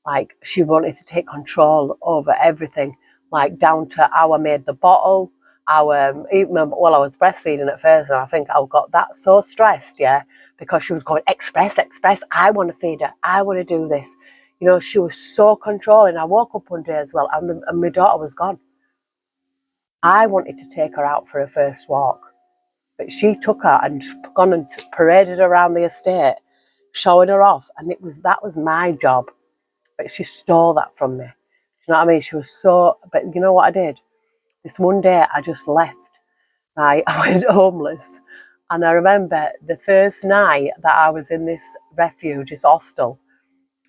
Like, she wanted to take control over everything, like down to how I made the bottle. I was breastfeeding at first, and I think I got that so stressed, yeah, because she was going, express, I want to feed her, I want to do this. She was so controlling. I woke up one day as well, and my daughter was gone. I wanted to take her out for her first walk, but she took her and gone and paraded around the estate, showing her off, and that was my job. But she stole that from me. Do you know what I mean? She was so, but you know what I did? This one day I just left. I went homeless. And I remember the first night that I was in this refuge, this hostel,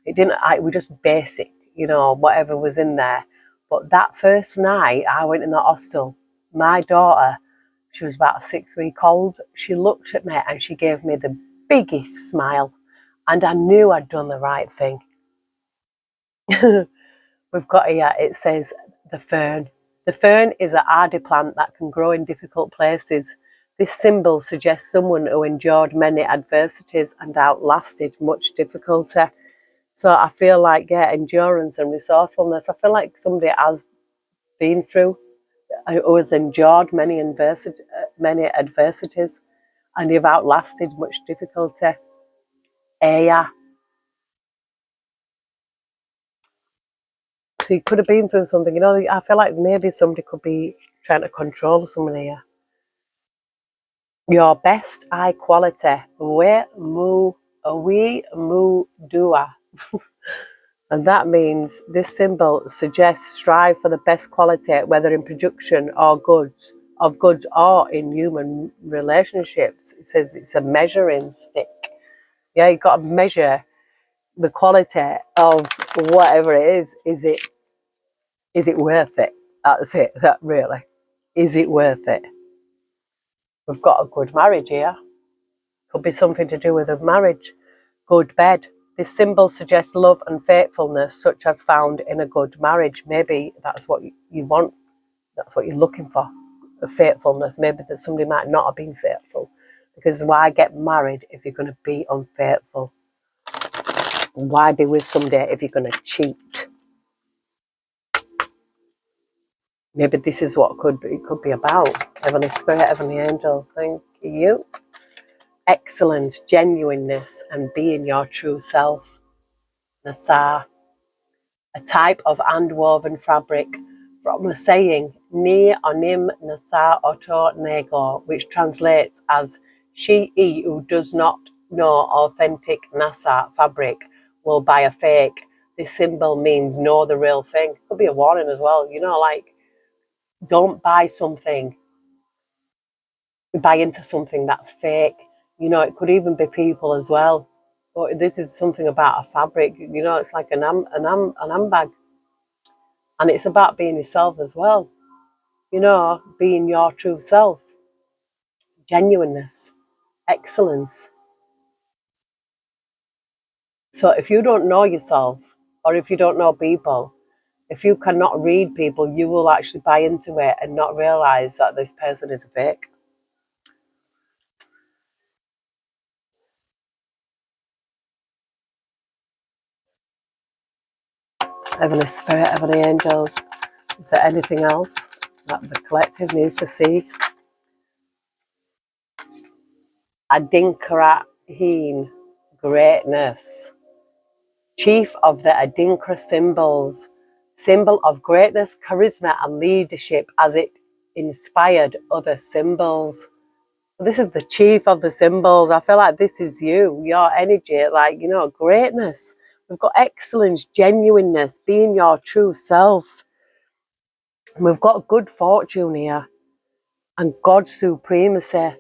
it was just basic, whatever was in there. But that first night I went in the hostel, my daughter, she was about 6 weeks old, she looked at me and she gave me the biggest smile. And I knew I'd done the right thing. We've got here, it says the fern. The fern is a hardy plant that can grow in difficult places. This symbol suggests someone who endured many adversities and outlasted much difficulty. So I feel like, endurance and resourcefulness. I feel like somebody has been through, who has endured many adversities, and you've outlasted much difficulty. Yeah. So you could have been through something. I feel like maybe somebody could be trying to control somebody here. Your best eye quality. We mu dua. And that means this symbol suggests strive for the best quality, whether in production or goods or in human relationships. It says it's a measuring stick. Yeah, you've got to measure the quality of whatever it is. Is it worth it? That's it. That really. Is it worth it? We've got a good marriage here. Could be something to do with a marriage. Good bed. This symbol suggests love and faithfulness, such as found in a good marriage. Maybe that's what you want. That's what you're looking for, a faithfulness. Maybe that somebody might not have been faithful. Because why get married if you're going to be unfaithful? Why be with somebody if you're going to cheat? Maybe this is what it could be about. Heavenly Spirit, Heavenly Angels, thank you. Excellence, genuineness, and being your true self. Nasar, a type of hand-woven fabric from the saying Ni onim nasar oto nego, which translates as she who does not know authentic nasar fabric will buy a fake. This symbol means know the real thing. Could be a warning as well, like don't buy something, buy into something that's fake. It could even be people as well. But this is something about a fabric, it's like an handbag. And it's about being yourself as well. Being your true self. Genuineness. Excellence. So if you don't know yourself, or if you don't know people, if you cannot read people, you will actually buy into it and not realise that this person is a fake. Heavenly Spirit, Heavenly Angels, is there anything else that the collective needs to see? Adinkra-heen, greatness. Chief of the Adinkra symbols, symbol of greatness, charisma, and leadership as it inspired other symbols. This is the chief of the symbols. I feel like this is you, your energy, greatness. We've got excellence, genuineness, being your true self. And we've got good fortune here and God's supremacy.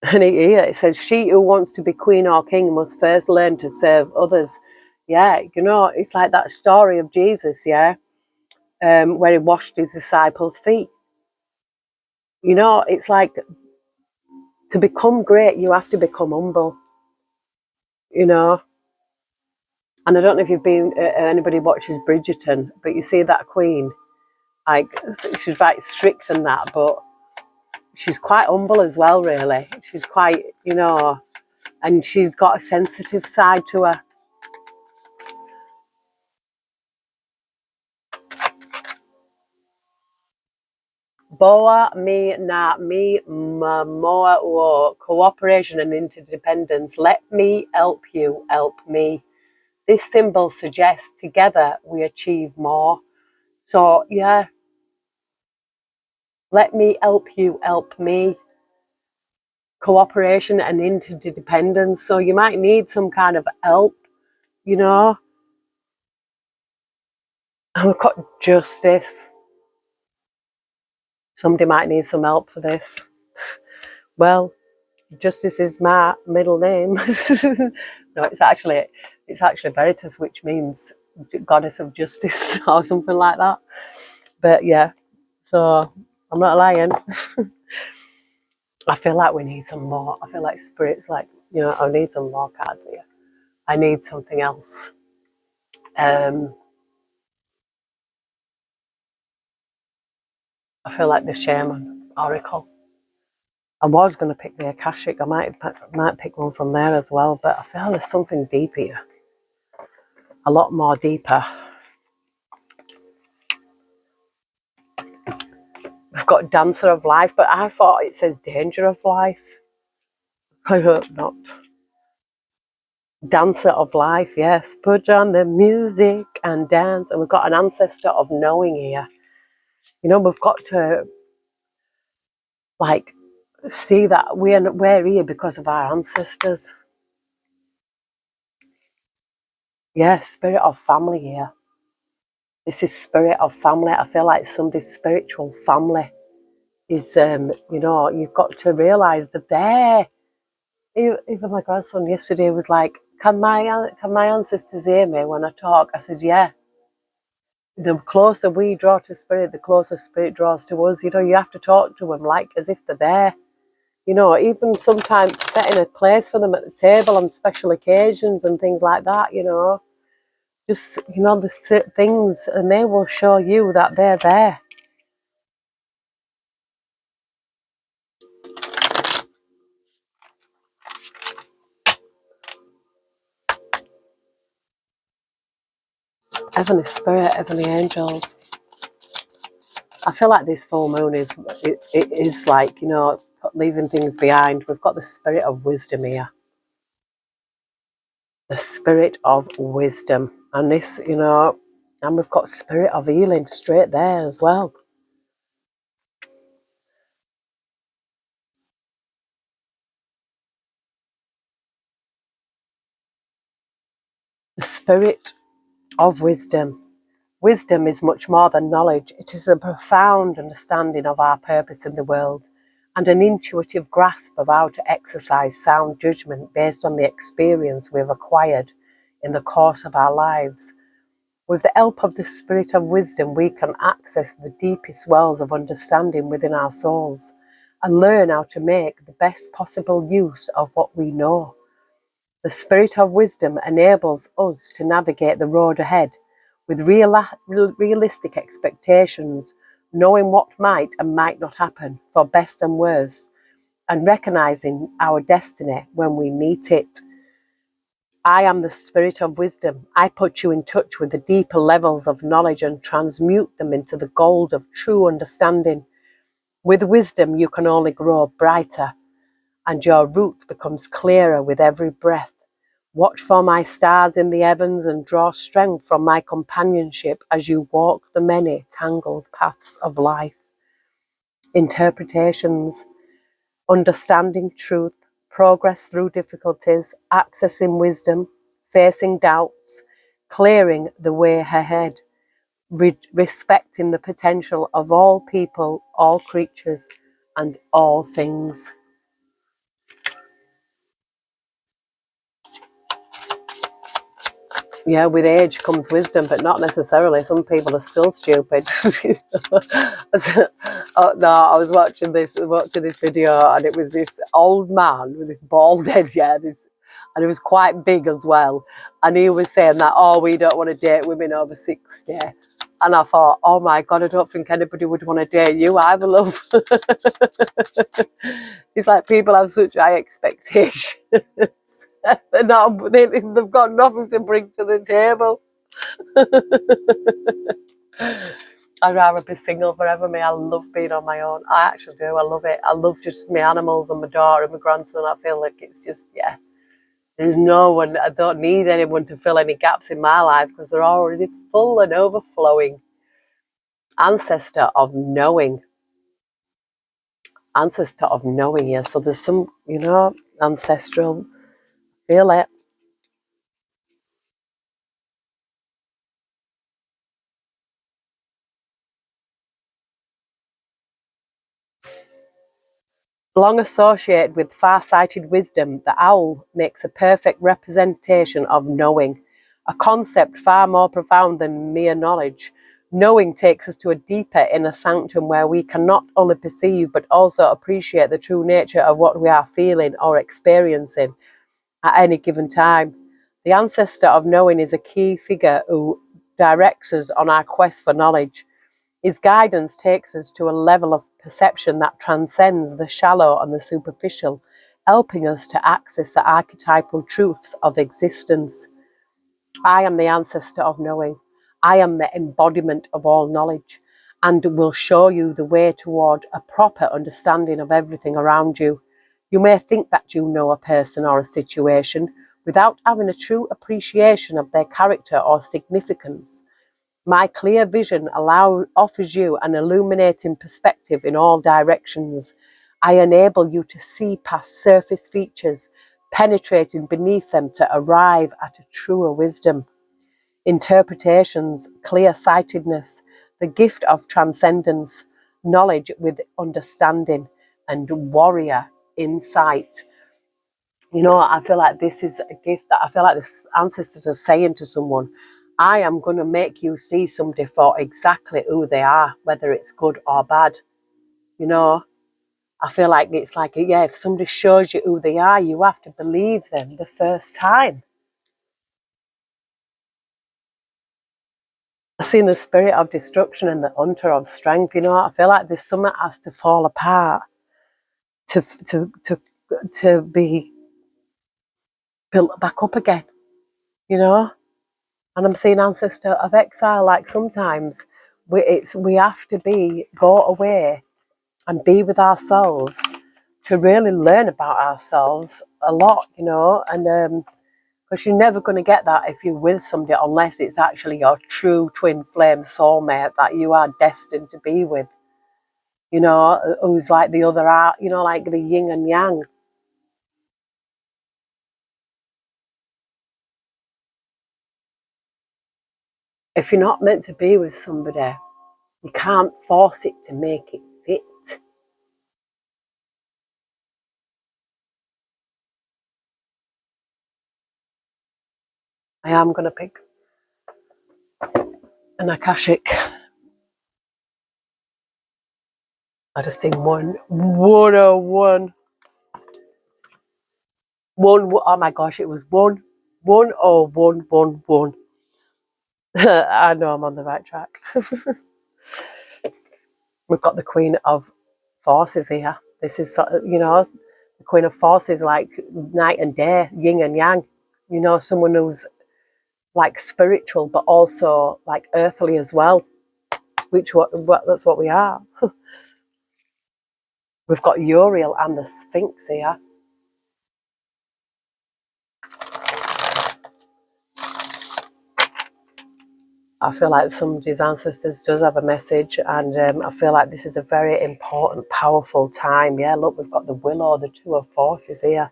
And here it says, she who wants to be queen or king must first learn to serve others. Yeah, it's like that story of Jesus, yeah, where he washed his disciples' feet. It's like to become great, you have to become humble, And I don't know if you've been, anybody watches Bridgerton, but you see that queen, like, she's very strict and that, but she's quite humble as well, really. She's quite, and she's got a sensitive side to her. Boa me na me moa wo, cooperation and interdependence. Let me help you, help me. This symbol suggests together we achieve more. So yeah, let me help you, help me. Cooperation and interdependence. So you might need some kind of help, And we've got justice. Somebody might need some help for this. Well, Justice is my middle name. No, it's actually Veritas, which means goddess of justice or something like that. But yeah, so I'm not lying. I feel like we need some more. I feel like Spirit's like, I need some more cards here. I need something else. I feel like the Shaman Oracle. I was going to pick the Akashic. I might pick one from there as well, but I feel there's something deep here. A lot more deeper. We've got Dancer of Life, but I thought it says Danger of Life. I hope not. Dancer of Life, yes. Put on the music and dance. And we've got an ancestor of knowing here. We've got to, see that we're here because of our ancestors. Yes, spirit of family here. This is spirit of family. I feel like somebody's spiritual family is, you've got to realise that they're, even my grandson yesterday was like, can my ancestors hear me when I talk? I said, yeah. The closer we draw to spirit, the closer spirit draws to us. You know, you have to talk to them like as if they're there. You know, even sometimes setting a place for them at the table on special occasions and things like that, you know. Just, you know, the things, and they will show you that they're there. Heavenly Spirit, Heavenly Angels. I feel like this full moon it is like, you know, leaving things behind. We've got the Spirit of Wisdom here. The Spirit of Wisdom. And this, you know, and we've got Spirit of Healing straight there as well. The Spirit of Wisdom. Wisdom is much more than knowledge. It is a profound understanding of our purpose in the world and an intuitive grasp of how to exercise sound judgment based on the experience we've acquired in the course of our lives. With the help of the Spirit of Wisdom, we can access the deepest wells of understanding within our souls and learn how to make the best possible use of what we know. The Spirit of Wisdom enables us to navigate the road ahead with realistic expectations, knowing what might and might not happen, for best and worse, and recognizing our destiny when we meet it. I am the Spirit of Wisdom. I put you in touch with the deeper levels of knowledge and transmute them into the gold of true understanding. With wisdom, you can only grow brighter, and your route becomes clearer with every breath. Watch for my stars in the heavens and draw strength from my companionship as you walk the many tangled paths of life. Interpretations. Understanding truth, progress through difficulties, accessing wisdom, facing doubts, clearing the way ahead, respecting the potential of all people, all creatures, and all things. Yeah, with age comes wisdom, but not necessarily. Some people are still stupid. Oh, no, I was watching this video, and it was this old man with this bald head, yeah, and he was quite big as well. And he was saying that, oh, we don't want to date women over 60. And I thought, oh my God, I don't think anybody would want to date you either, love. It's like people have such high expectations. They've got nothing to bring to the table. I'd rather be single forever, me. I love being on my own. I actually do. I love it. I love just my animals and my daughter and my grandson. I feel like it's just, yeah. There's no one, I don't need anyone to fill any gaps in my life because they're already full and overflowing. Ancestor of knowing. Ancestor of knowing, yeah. So there's some, you know, ancestral, feel it. Long associated with far-sighted wisdom, the owl makes a perfect representation of knowing, a concept far more profound than mere knowledge. Knowing takes us to a deeper inner sanctum where we can not only perceive but also appreciate the true nature of what we are feeling or experiencing at any given time. The ancestor of knowing is a key figure who directs us on our quest for knowledge. His guidance takes us to a level of perception that transcends the shallow and the superficial, helping us to access the archetypal truths of existence. I am the ancestor of knowing. I am the embodiment of all knowledge and will show you the way toward a proper understanding of everything around you. You may think that you know a person or a situation without having a true appreciation of their character or significance. My clear vision offers you an illuminating perspective in all directions. I enable you to see past surface features, penetrating beneath them to arrive at a truer wisdom. Interpretations, clear-sightedness, the gift of transcendence, knowledge with understanding, and warrior insight. You know, I feel like this is a gift that I feel like the ancestors are saying to someone, I am going to make you see somebody for exactly who they are, whether it's good or bad. You know, I feel like it's like, yeah, if somebody shows you who they are, you have to believe them the first time. I've seen the spirit of destruction and the hunter of strength. You know, I feel like there's something that has to fall apart to be built back up again. You know, and I'm seeing ancestor of exile. Like sometimes we have to go away and be with ourselves to really learn about ourselves a lot. You know, and because you're never going to get that if you're with somebody unless it's actually your true twin flame soulmate that you are destined to be with. You know, who's like the other art, you know, like the yin and yang. If you're not meant to be with somebody, you can't force it to make it fit. I am going to pick an Akashic. I just seen 101. Oh my gosh, it was 10111. I know I'm on the right track. We've got the Queen of Forces here. This is, you know, the Queen of Forces, like night and day, yin and yang. You know, someone who's like spiritual, but also like earthly as well, which that's what we are. We've got Uriel and the Sphinx here. I feel like somebody's ancestors does have a message, and I feel like this is a very important, powerful time. Yeah, look, we've got the Willow, the Two of Forces here.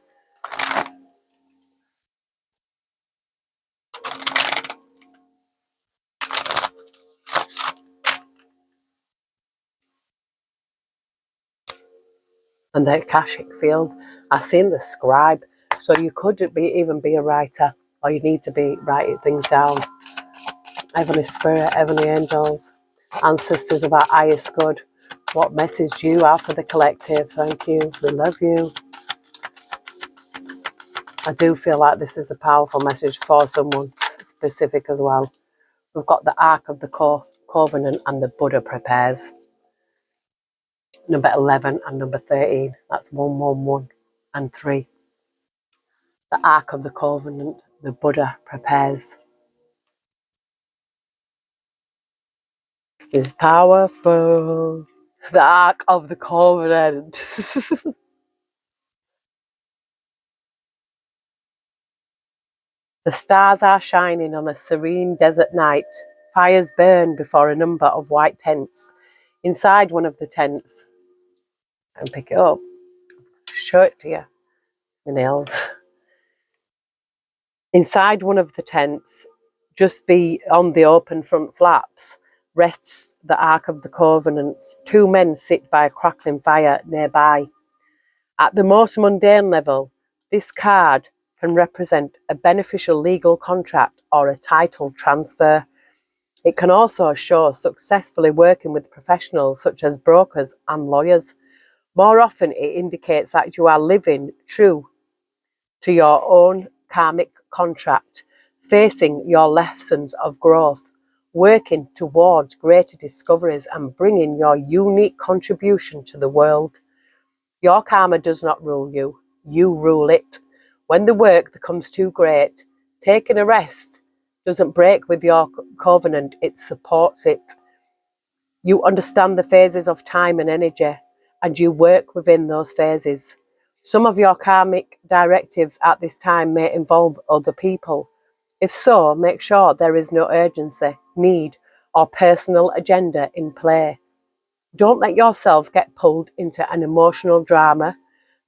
And the Akashic field. I've seen the scribe. So you could even be a writer, or you need to be writing things down. Heavenly Spirit, Heavenly Angels, ancestors of our highest good, what message do you have for the collective? Thank you. We love you. I do feel like this is a powerful message for someone specific as well. We've got the Ark of the Covenant and the Buddha prepares. Number 11 and number 13. That's 111 and 3. The Ark of the Covenant, the Buddha prepares. Is powerful. The Ark of the Covenant. The stars are shining on a serene desert night. Fires burn before a number of white tents. Inside one of the tents, and pick it up, show it to you, the nails. Inside one of the tents, just beyond the open front flaps, rests the Ark of the Covenants. Two men sit by a crackling fire nearby. At the most mundane level, this card can represent a beneficial legal contract or a title transfer. It can also show successfully working with professionals such as brokers and lawyers. More often, it indicates that you are living true to your own karmic contract, facing your lessons of growth, working towards greater discoveries and bringing your unique contribution to the world. Your karma does not rule you, you rule it. When the work becomes too great, taking a rest doesn't break with your covenant, it supports it. You understand the phases of time and energy, and you work within those phases. Some of your karmic directives at this time may involve other people. If so, make sure there is no urgency, need, or personal agenda in play. Don't let yourself get pulled into an emotional drama.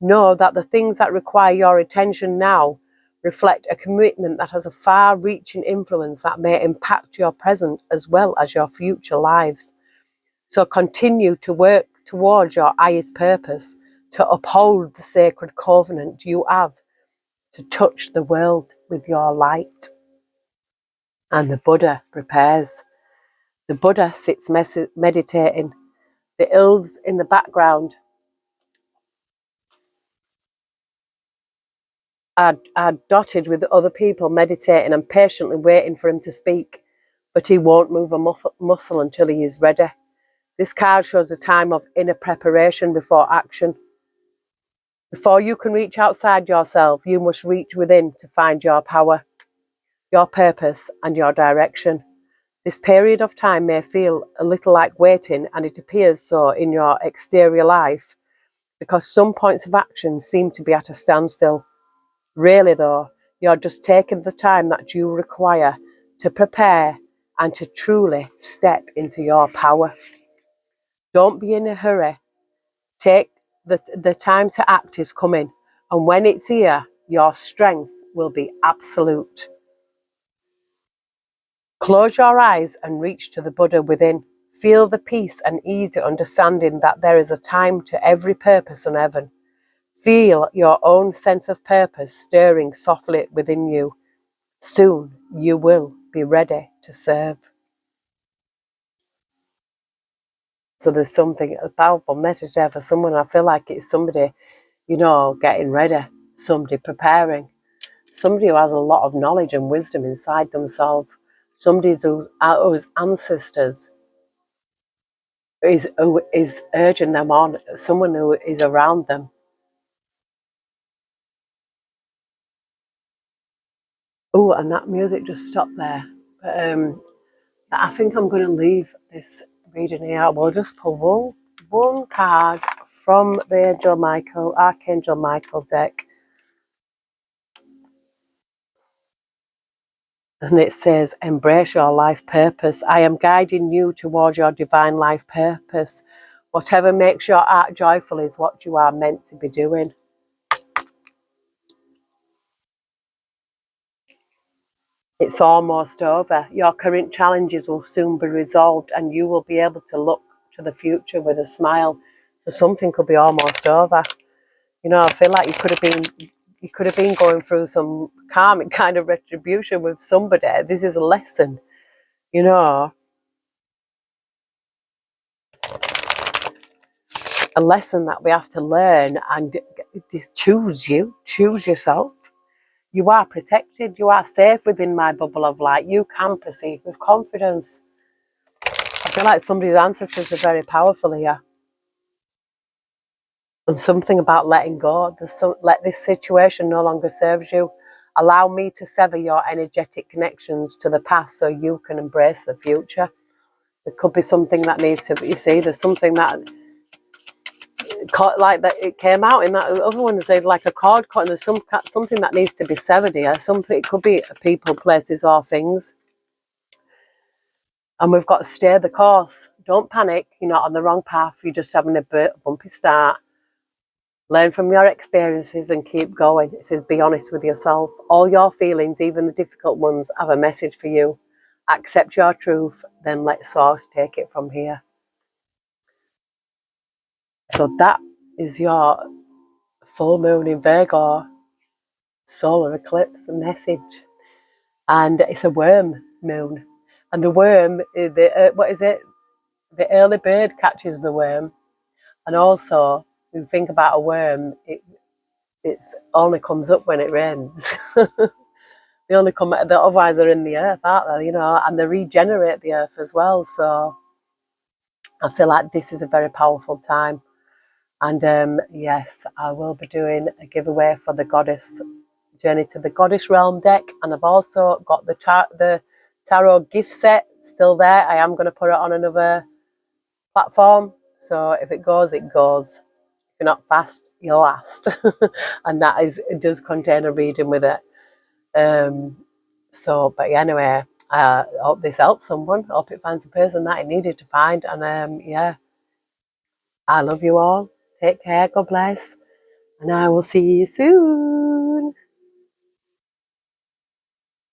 Know that the things that require your attention now reflect a commitment that has a far-reaching influence that may impact your present as well as your future lives. So continue to work towards your highest purpose, to uphold the sacred covenant you have, to touch the world with your light. And the Buddha prepares. The Buddha sits meditating. The hills in the background are dotted with other people meditating and patiently waiting for him to speak, but he won't move a muscle until he is ready. This card shows a time of inner preparation before action. Before you can reach outside yourself, you must reach within to find your power, your purpose, and your direction. This period of time may feel a little like waiting, and it appears so in your exterior life because some points of action seem to be at a standstill. Really, though, you're just taking the time that you require to prepare and to truly step into your power. Don't be in a hurry. Take the time to act is coming, and when it's here, your strength will be absolute. Close your eyes and reach to the Buddha within. Feel the peace and easy understanding that there is a time to every purpose in heaven. Feel your own sense of purpose stirring softly within you. Soon you will be ready to serve. So there's something, a powerful message there for someone. I feel like it's somebody, getting ready, somebody preparing, somebody who has a lot of knowledge and wisdom inside themselves, somebody whose ancestors who is urging them on, someone who is around them. Oh, and that music just stopped there. But I think I'm going to leave this reading here. We'll just pull one card from the Archangel Michael deck. And it says, embrace your life purpose. I am guiding you towards your divine life purpose. Whatever makes your heart joyful is what you are meant to be doing. It's almost over. Your current challenges will soon be resolved and you will be able to look to the future with a smile. So something could be almost over. I feel like you could have been going through some karmic kind of retribution with somebody. This is a lesson, a lesson that we have to learn and choose yourself. You are protected. You are safe within my bubble of light. You can proceed with confidence. I feel like somebody's ancestors are very powerful here. And something about letting go. Let this situation no longer serves you. Allow me to sever your energetic connections to the past so you can embrace the future. There could be something that needs to be, there's something that, like that, it came out in that other one, said like a cord cut, and there's something that needs to be severed here. It could be people, places, or things. And we've got to stay the course. Don't panic. You're not on the wrong path. You're just having a bumpy start. Learn from your experiences and keep going. It says, be honest with yourself. All your feelings, even the difficult ones, have a message for you. Accept your truth, then let Source take it from here. So that is your full moon in Virgo solar eclipse message. And it's a worm moon. And the worm, what is it? The early bird catches the worm. And also, when you think about a worm, it only comes up when it rains. They only come, otherwise they're in the earth, aren't they? And they regenerate the earth as well. So I feel like this is a very powerful time. And yes, I will be doing a giveaway for the Goddess Journey to the Goddess Realm deck. And I've also got the tarot gift set still there. I am going to put it on another platform. So if it goes, it goes. If you're not fast, you're last. And it does contain a reading with it. But anyway, I hope this helps someone. I hope it finds the person that it needed to find. And yeah, I love you all. Take care. God bless. And I will see you soon.